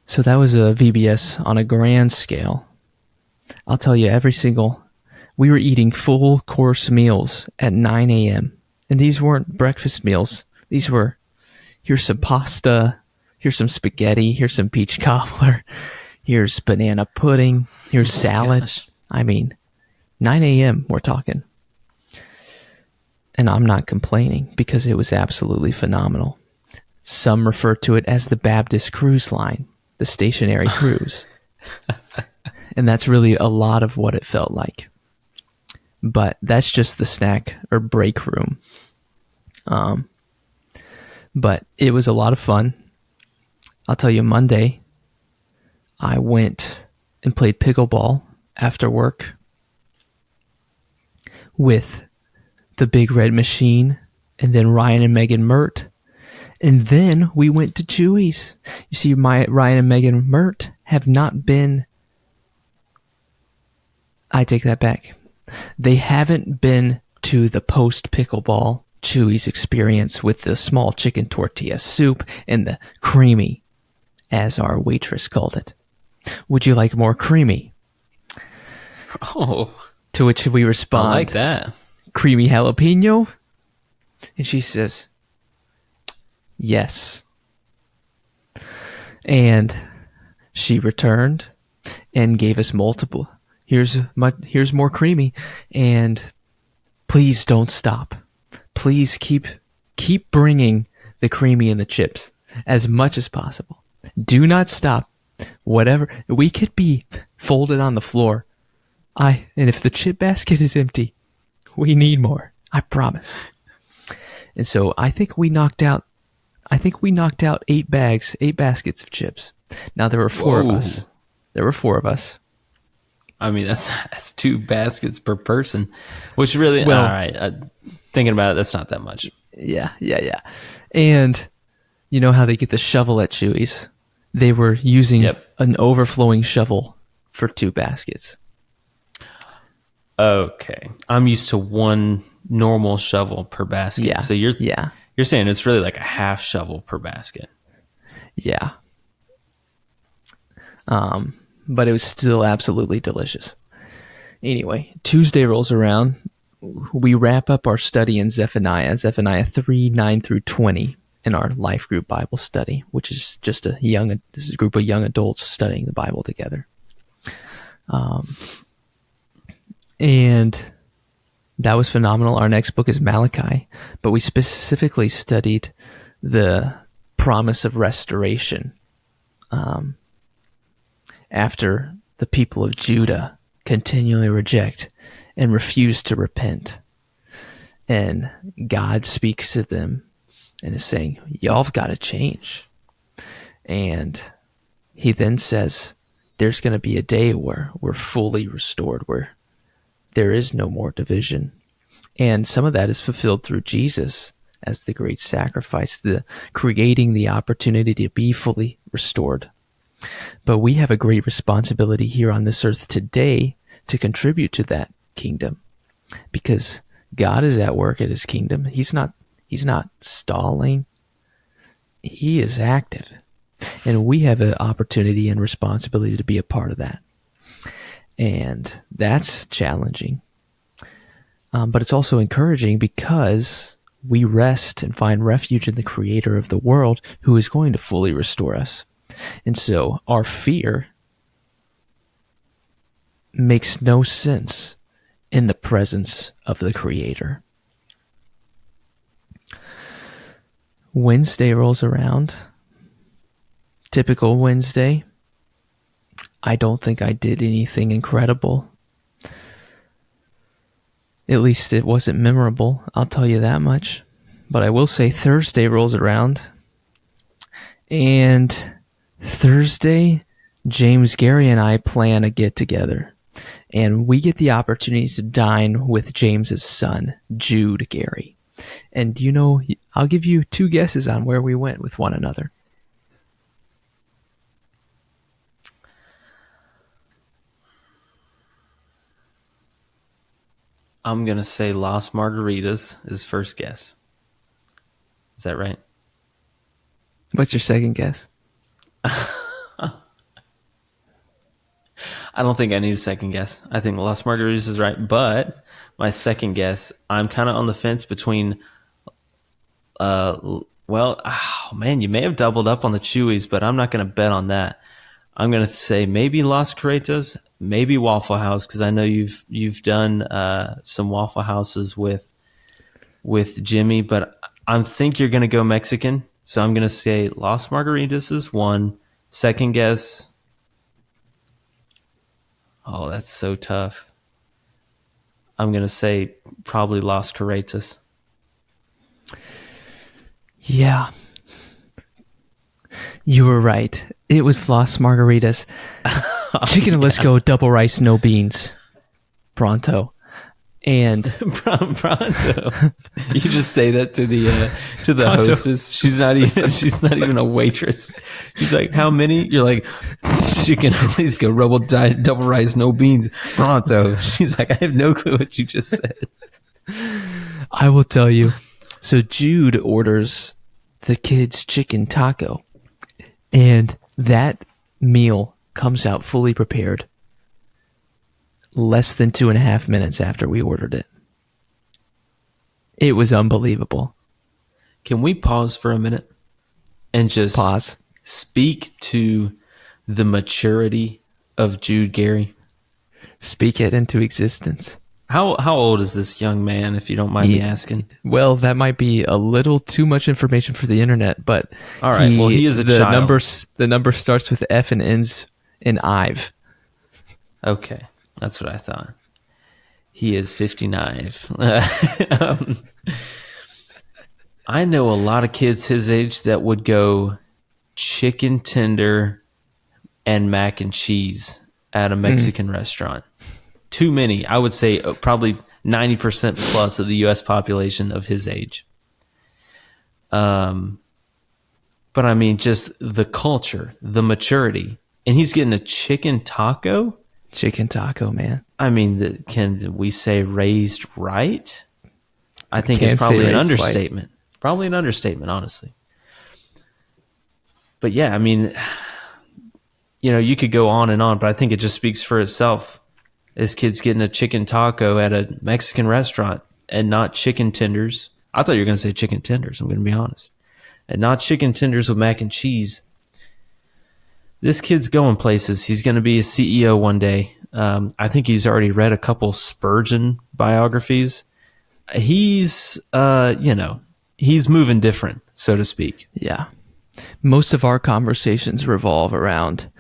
So that was a VBS on a grand scale. I'll tell you, we were eating full course meals at 9 a.m. And these weren't breakfast meals. These were, here's some pasta, here's some spaghetti, here's some peach cobbler, here's banana pudding, here's salad. Gosh. I mean, 9 a.m. we're talking. And I'm not complaining because it was absolutely phenomenal. Some refer to it as the Baptist Cruise Line, the stationary cruise. And that's really a lot of what it felt like. But that's just the snack or break room. But it was a lot of fun. I'll tell you, Monday, I went and played pickleball after work with the Big Red Machine and then Ryan and Megan Mert. And then we went to Chewy's. You see, Ryan and Megan Mert have not been... I take that back. They haven't been to the post-pickleball Chewy's experience with the small chicken tortilla soup and the creamy, as our waitress called it. Would you like more creamy? Oh. To which we respond, I like that. Creamy jalapeno? And she says, yes. And she returned and gave us multiple. Here's more creamy, and please don't stop. Please keep bringing the creamy and the chips as much as possible. Do not stop. Whatever, we could be folded on the floor. And if the chip basket is empty, we need more. I promise. And so I think we knocked out 8 baskets of chips. Now there were 4 of us. I mean, that's 2 baskets per person, which really, all right. Thinking about it, that's not that much. Yeah. And you know how they get the shovel at Chewy's? They were using an overflowing shovel for 2 baskets. Okay. I'm used to one normal shovel per basket. Yeah, So yeah, you're saying it's really like a half shovel per basket. yeah. But it was still absolutely delicious. Anyway, Tuesday rolls around. We wrap up our study in Zephaniah 3 9 through 20, in our life group Bible study, which is just this is a group of young adults studying the Bible together. And that was phenomenal. Our next book is Malachi, but we specifically studied the promise of restoration after the people of Judah continually reject and refuse to repent. And God speaks to them and is saying, y'all have got to change. And he then says, there's going to be a day where we're fully restored, where there is no more division. And some of that is fulfilled through Jesus as the great sacrifice, the creating the opportunity to be fully restored. But we have a great responsibility here on this earth today to contribute to that kingdom, because God is at work at his kingdom. He's not stalling. He is active. And we have an opportunity and responsibility to be a part of that. And that's challenging. But it's also encouraging because we rest and find refuge in the creator of the world, who is going to fully restore us. And so our fear makes no sense in the presence of the creator. Wednesday rolls around. Typical Wednesday. I don't think I did anything incredible. At least it wasn't memorable, I'll tell you that much. But I will say Thursday rolls around. And Thursday, James, Gary, and I plan a get-together. And we get the opportunity to dine with James's son, Jude Gary. And you know, I'll give you 2 guesses on where we went with one another. I'm going to say Las Margaritas is first guess. Is that right? What's your second guess? I don't think I need a second guess. I think Las Margaritas is right. But my second guess, I'm kind of on the fence between, oh man, you may have doubled up on the Chewies, but I'm not going to bet on that. I'm going to say maybe Las Carretas, maybe Waffle House, because I know you've done some Waffle Houses with Jimmy, but I think you're going to go Mexican. So I'm going to say Las Margaritas is one. Second guess. Oh, that's so tough. I'm going to say probably Las Carretas. Yeah. You were right. It was Las Margaritas. Chicken Lisco, double rice, no beans. Pronto. And Pronto. You just say that to the Pronto. hostess. She's not even a waitress. She's like, how many? You're like, chicken Lisco, double rice, no beans. Pronto. She's like, I have no clue what you just said. I will tell you. So Jude orders the kids' chicken taco, and that meal comes out fully prepared less than 2.5 minutes after we ordered it. It was unbelievable. Can we pause for a minute and just Pause. speak to the maturity of Jude Gary? Speak it into existence. How old is this young man, if you don't mind me asking? Well, that might be a little too much information for the internet, but all right. He is a child. The number starts with F and ends in Ive. Okay, that's what I thought. He is 59. I know a lot of kids his age that would go chicken tender and mac and cheese at a Mexican restaurant. Too many. I would say probably 90% plus of the U.S. population of his age. But I mean, just the culture, the maturity. And he's getting a chicken taco? Chicken taco, man. I mean, can we say raised right? I think it's Can't say probably an raised white. understatement. Probably an understatement, honestly. But yeah, I mean, you could go on and on, but I think it just speaks for itself. This kid's getting a chicken taco at a Mexican restaurant and not chicken tenders. I thought you were going to say chicken tenders, I'm going to be honest. And not chicken tenders with mac and cheese. This kid's going places. He's going to be a CEO one day. I think he's already read a couple Spurgeon biographies. He's, he's moving different, so to speak. Yeah. Most of our conversations revolve around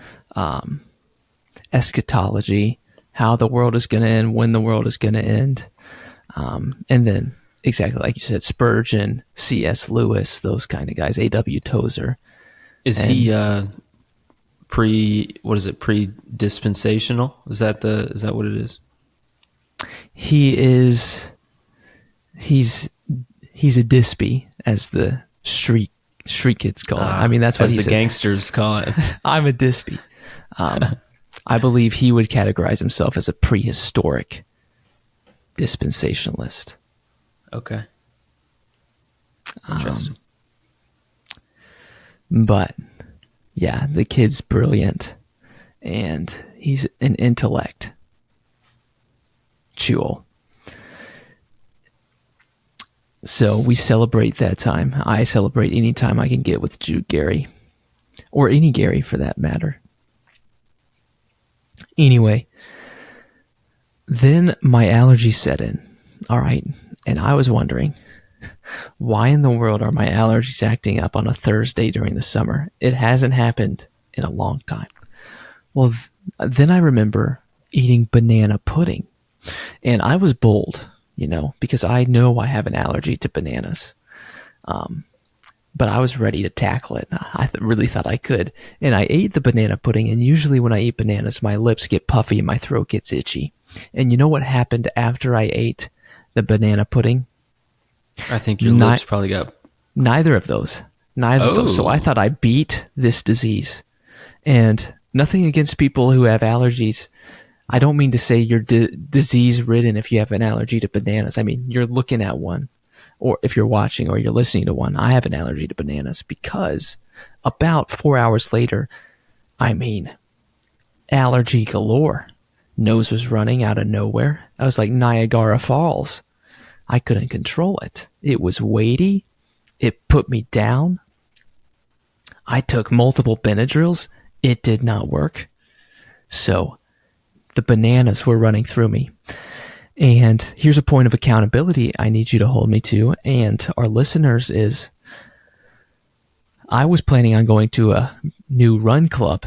eschatology, how the world is going to end, when the world is going to end. And then, exactly like you said, Spurgeon, C.S. Lewis, those kind of guys, A.W. Tozer. Is he pre-dispensational? Is that what it is? He's a dispy, as the street kids call it. I mean, that's what as the said. Gangsters call it. I'm a dispy. I believe he would categorize himself as a prehistoric dispensationalist. Okay. Interesting. But yeah, the kid's brilliant, and he's an intellect. Jewel. So we celebrate that time. I celebrate any time I can get with Jude Gary, or any Gary for that matter. Anyway, then my allergies set in. All right. And I was wondering, why in the world are my allergies acting up on a Thursday during the summer? It hasn't happened in a long time. Well, then I remember eating banana pudding. And I was bold, because I know I have an allergy to bananas. But I was ready to tackle it. I really thought I could. And I ate the banana pudding, and usually when I eat bananas, my lips get puffy and my throat gets itchy. And you know what happened after I ate the banana pudding? I think your lips probably got... Neither of those. So I thought I beat this disease. And nothing against people who have allergies. I don't mean to say you're disease-ridden if you have an allergy to bananas. I mean, you're looking at one. Or if you're watching or you're listening to one, I have an allergy to bananas, because about 4 hours later, allergy galore. Nose was running out of nowhere. I was like Niagara Falls. I couldn't control it. It was weighty. It put me down. I took multiple Benadryls. It did not work. So the bananas were running through me. And here's a point of accountability I need you to hold me to, and our listeners, is I was planning on going to a new run club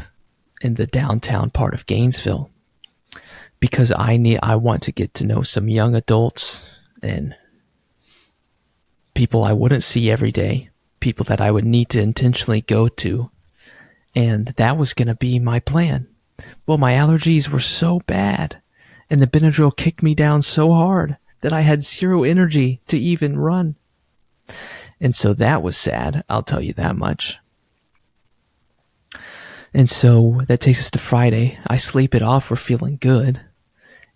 in the downtown part of Gainesville, because I want to get to know some young adults and people I wouldn't see every day, people that I would need to intentionally go to, and that was going to be my plan. Well, my allergies were so bad, and the Benadryl kicked me down so hard that I had zero energy to even run. And so that was sad, I'll tell you that much. And so that takes us to Friday. I sleep it off, we're feeling good.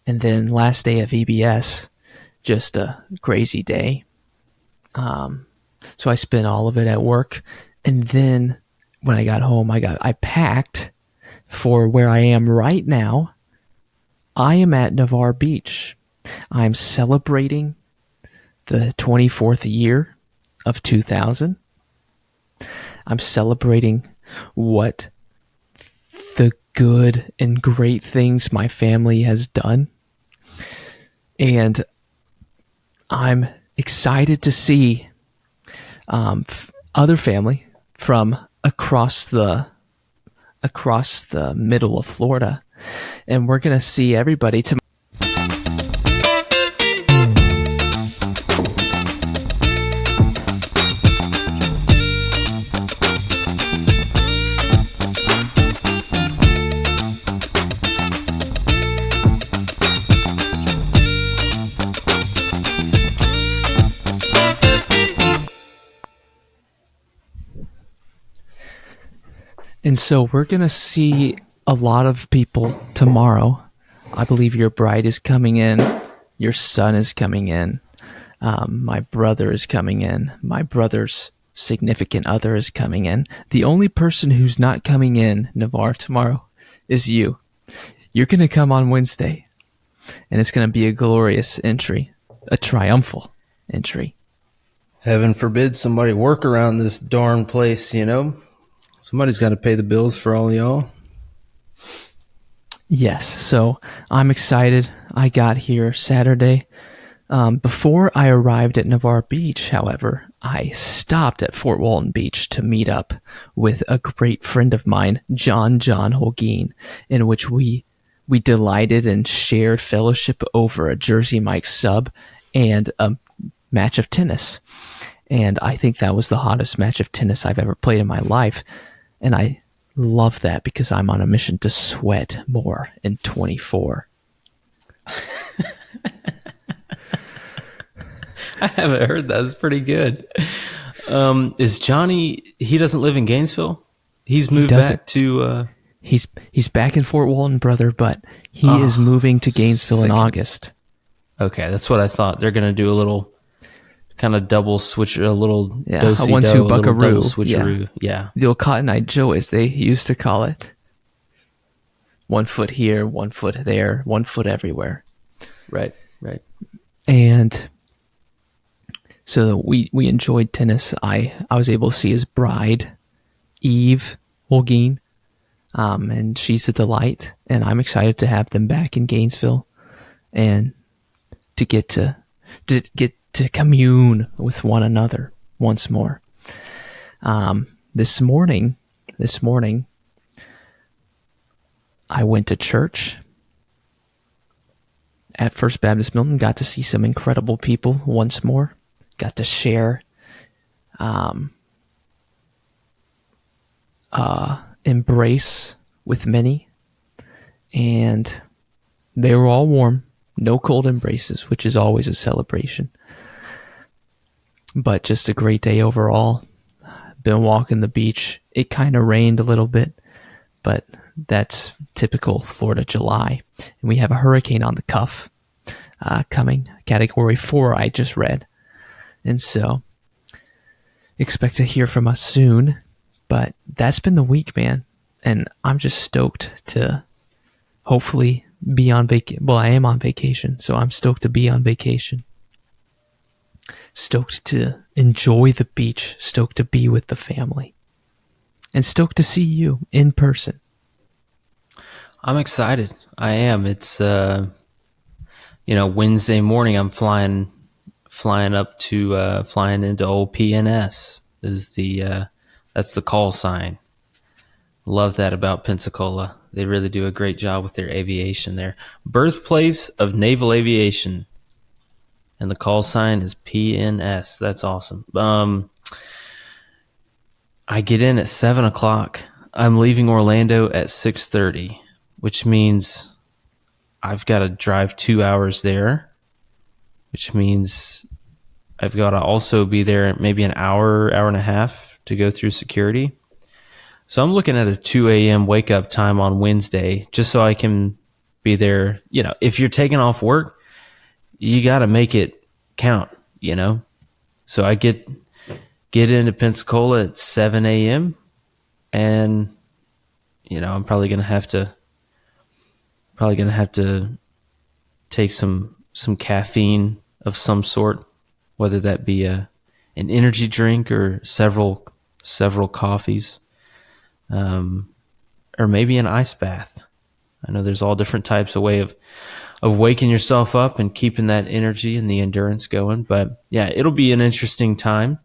And then last day of EBS, just a crazy day. So I spent all of it at work. And then when I got home, I packed for where I am right now. I am at Navarre Beach. I'm celebrating the 24th year of 2000. I'm celebrating what the good and great things my family has done. And I'm excited to see other family from across the middle of Florida. And we're going to see everybody tomorrow. And so we're going to see a lot of people tomorrow I believe your bride is coming in. Your son is coming in. My brother is coming in. My brother's significant other is coming in. The only person who's not coming in, Navarre, tomorrow is you. You're going to come on Wednesday, and it's going to be a glorious entry, a triumphal entry. Heaven forbid somebody work around this darn place, you know? Somebody's got to pay the bills for all y'all. Yes, so I'm excited. I got here Saturday. Before I arrived at Navarre Beach, however, I stopped at Fort Walton Beach to meet up with a great friend of mine, John Holguin, in which we delighted and shared fellowship over a Jersey Mike sub and a match of tennis. And I think that was the hottest match of tennis I've ever played in my life. And I love that because I'm on a mission to sweat more in 24. I haven't heard that. It's pretty good. Is Johnny, he doesn't live in Gainesville? He's moved back to... He's back in Fort Walton, brother, but he is moving to Gainesville in August. Okay, that's what I thought. They're going to do a little kind of double switch, a little a 1-2 buckaroo. Switcheroo. Yeah. The old Cotton Eye Joe, as they used to call it. 1 foot here, 1 foot there, 1 foot everywhere. Right. And so we enjoyed tennis. I was able to see his bride, Eve Holguin, and she's a delight. And I'm excited to have them back in Gainesville and to get to commune with one another once more. This morning, I went to church at First Baptist Milton, got to see some incredible people once more, got to share embrace with many, and they were all warm, no cold embraces, which is always a celebration. But just a great day overall. Been walking the beach. It kind of rained a little bit, but that's typical Florida July. And we have a hurricane on the cuff coming, Category 4 I just read. And so expect to hear from us soon. But that's been the week, man. And I'm just stoked to hopefully be on vacation. Well, I am on vacation, so I'm stoked to be on vacation. Stoked to enjoy the beach. Stoked to be with the family. And stoked to see you in person. I'm excited. I am. It's Wednesday morning. I'm flying into old PNS. That's the call sign. Love that about Pensacola. They really do a great job with their aviation there. Birthplace of naval aviation. And the call sign is PNS. That's awesome. I get in at 7 o'clock. I'm leaving Orlando at 6:30, which means I've got to drive 2 hours there, which means I've got to also be there maybe an hour and a half to go through security. So I'm looking at a 2 a.m. wake up time on Wednesday just so I can be there. You know, if you're taking off work, you got to make it count, you know? So I get into Pensacola at 7 a.m. and, I'm probably going to have to take some caffeine of some sort, whether that be an energy drink or several coffees, or maybe an ice bath. I know there's all different types of way of waking yourself up and keeping that energy and the endurance going. But yeah, it'll be an interesting time.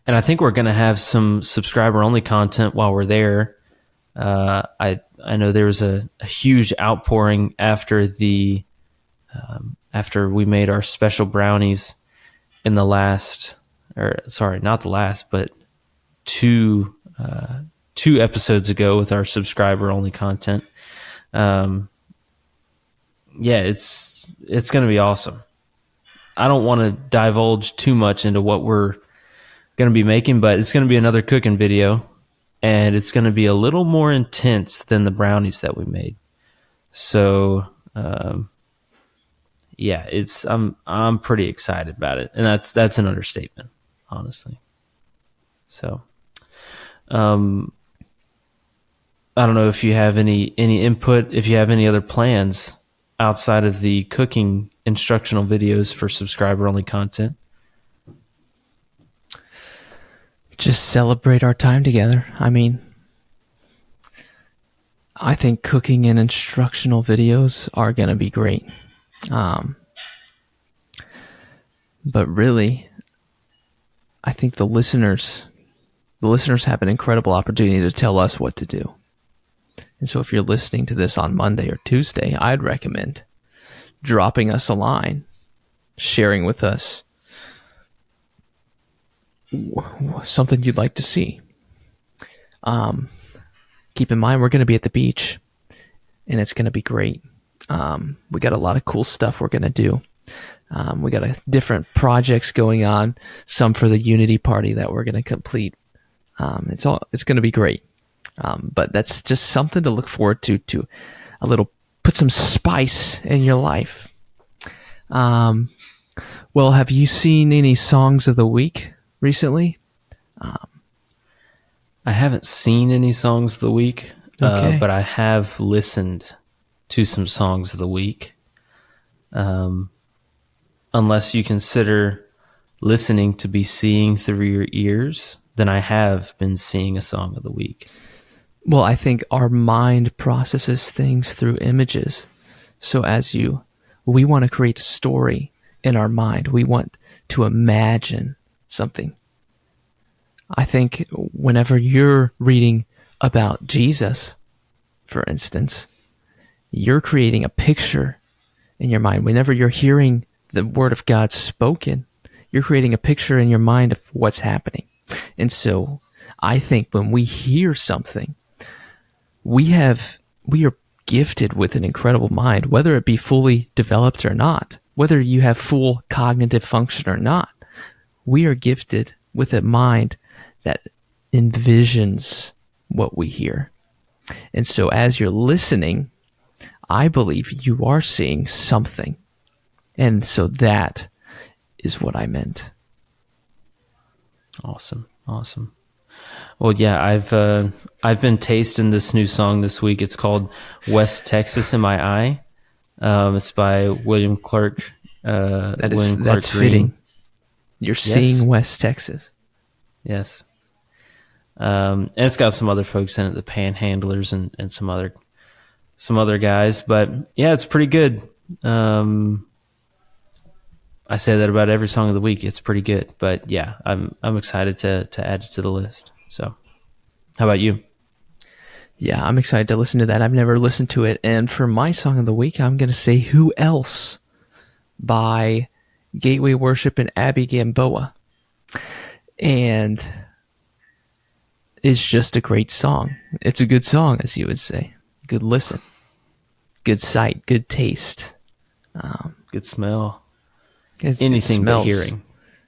And I think we're going to have some subscriber only content while we're there. I know there was a huge outpouring after after we made our special brownies in the last, not the last, but two episodes ago with our subscriber only content. Yeah, it's going to be awesome. I don't want to divulge too much into what we're going to be making, but it's going to be another cooking video, and it's going to be a little more intense than the brownies that we made. So yeah, I'm pretty excited about it, and that's an understatement, honestly. So I don't know if you have any input, if you have any other plans outside of the cooking instructional videos for subscriber only content. Just celebrate our time together. I mean, I think cooking and instructional videos are going to be great. But really, I think the listeners have an incredible opportunity to tell us what to do. And so if you're listening to this on Monday or Tuesday, I'd recommend dropping us a line, sharing with us something you'd like to see. Keep in mind, we're going to be at the beach, and it's going to be great. We got a lot of cool stuff we're going to do. We got different projects going on, some for the Unity Party that we're going to complete. It's going to be great. But that's just something to look forward to a little, put some spice in your life. Well, have you seen any songs of the week recently? I haven't seen any songs of the week, Okay. but I have listened to some songs of the week. Unless you consider listening to be seeing through your ears, then I have been seeing a song of the week. Well, I think our mind processes things through images. So we want to create a story in our mind. We want to imagine something. I think whenever you're reading about Jesus, for instance, you're creating a picture in your mind. Whenever you're hearing the word of God spoken, you're creating a picture in your mind of what's happening. And so I think when we hear something, we are gifted with an incredible mind, whether it be fully developed or not, whether you have full cognitive function or not. We are gifted with a mind that envisions what we hear. And so as you're listening, I believe you are seeing something. And so that is what I meant. Awesome. Well, yeah, I've been tasting this new song this week. It's called "West Texas in My Eye." It's by William Clark. That's Green. fitting. You're seeing West Texas. Yes. And it's got some other folks in it, the Panhandlers and some other guys. But yeah, it's pretty good. I say that about every song of the week. It's pretty good. But yeah, I'm excited to add it to the list. So how about you? Yeah, I'm excited to listen to that. I've never listened to it. And for my song of the week, I'm going to say Who Else by Gateway Worship and Abby Gamboa. And it's just a great song. It's a good song, as you would say. Good listen. Good sight. Good taste. Good smell. Anything but hearing.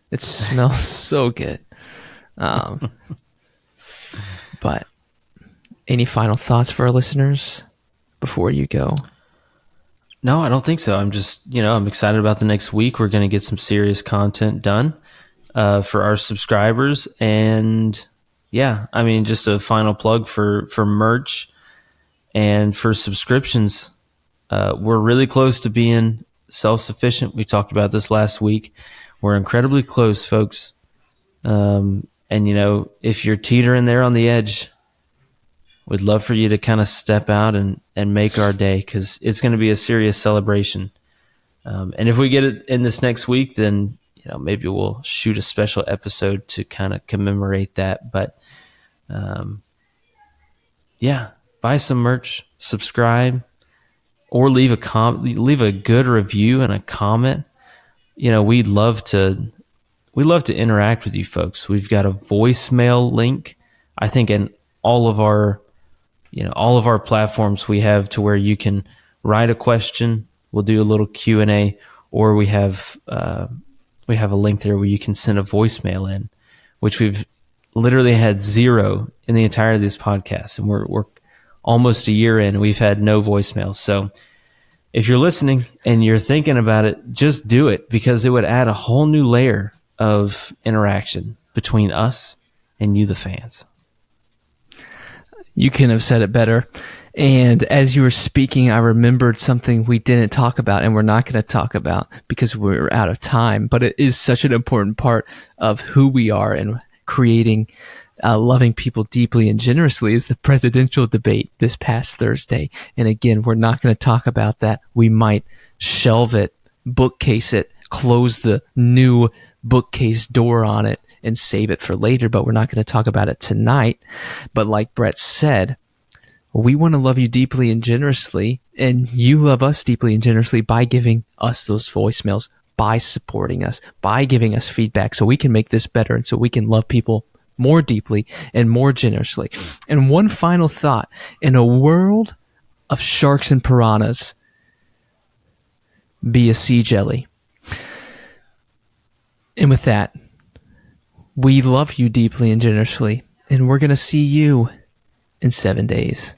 It smells so good. But any final thoughts for our listeners before you go? No, I don't think so. I'm just, I'm excited about the next week. We're going to get some serious content done for our subscribers. And yeah, I mean, just a final plug for merch and for subscriptions. We're really close to being self-sufficient. We talked about this last week. We're incredibly close, folks. And if you're teetering there on the edge, we'd love for you to kind of step out and make our day, because it's going to be a serious celebration. And if we get it in this next week, then maybe we'll shoot a special episode to kind of commemorate that. But yeah, buy some merch, subscribe, or leave a good review and a comment. We'd love to interact with you folks. We've got a voicemail link, I think, in all of our platforms. We have to where you can write a question. We'll do a little Q&A, or we have a link there where you can send a voicemail in, which we've literally had 0 in the entirety of this podcast, and we're almost a year in, we've had no voicemails. So if you're listening and you're thinking about it, just do it, because it would add a whole new layer of interaction between us and you, the fans. You couldn't have said it better. And as you were speaking, I remembered something we didn't talk about and we're not going to talk about because we're out of time. But it is such an important part of who we are and creating loving people deeply and generously is the presidential debate this past Thursday. And again, we're not going to talk about that. We might shelve it, bookcase it, close the new bookcase door on it, and save it for later, but we're not going to talk about it tonight. But like Brett said, we want to love you deeply and generously, and you love us deeply and generously by giving us those voicemails, by supporting us, by giving us feedback so we can make this better and so we can love people more deeply and more generously. And one final thought, in a world of sharks and piranhas, be a sea jelly. And with that, we love you deeply and generously, and we're going to see you in 7 days.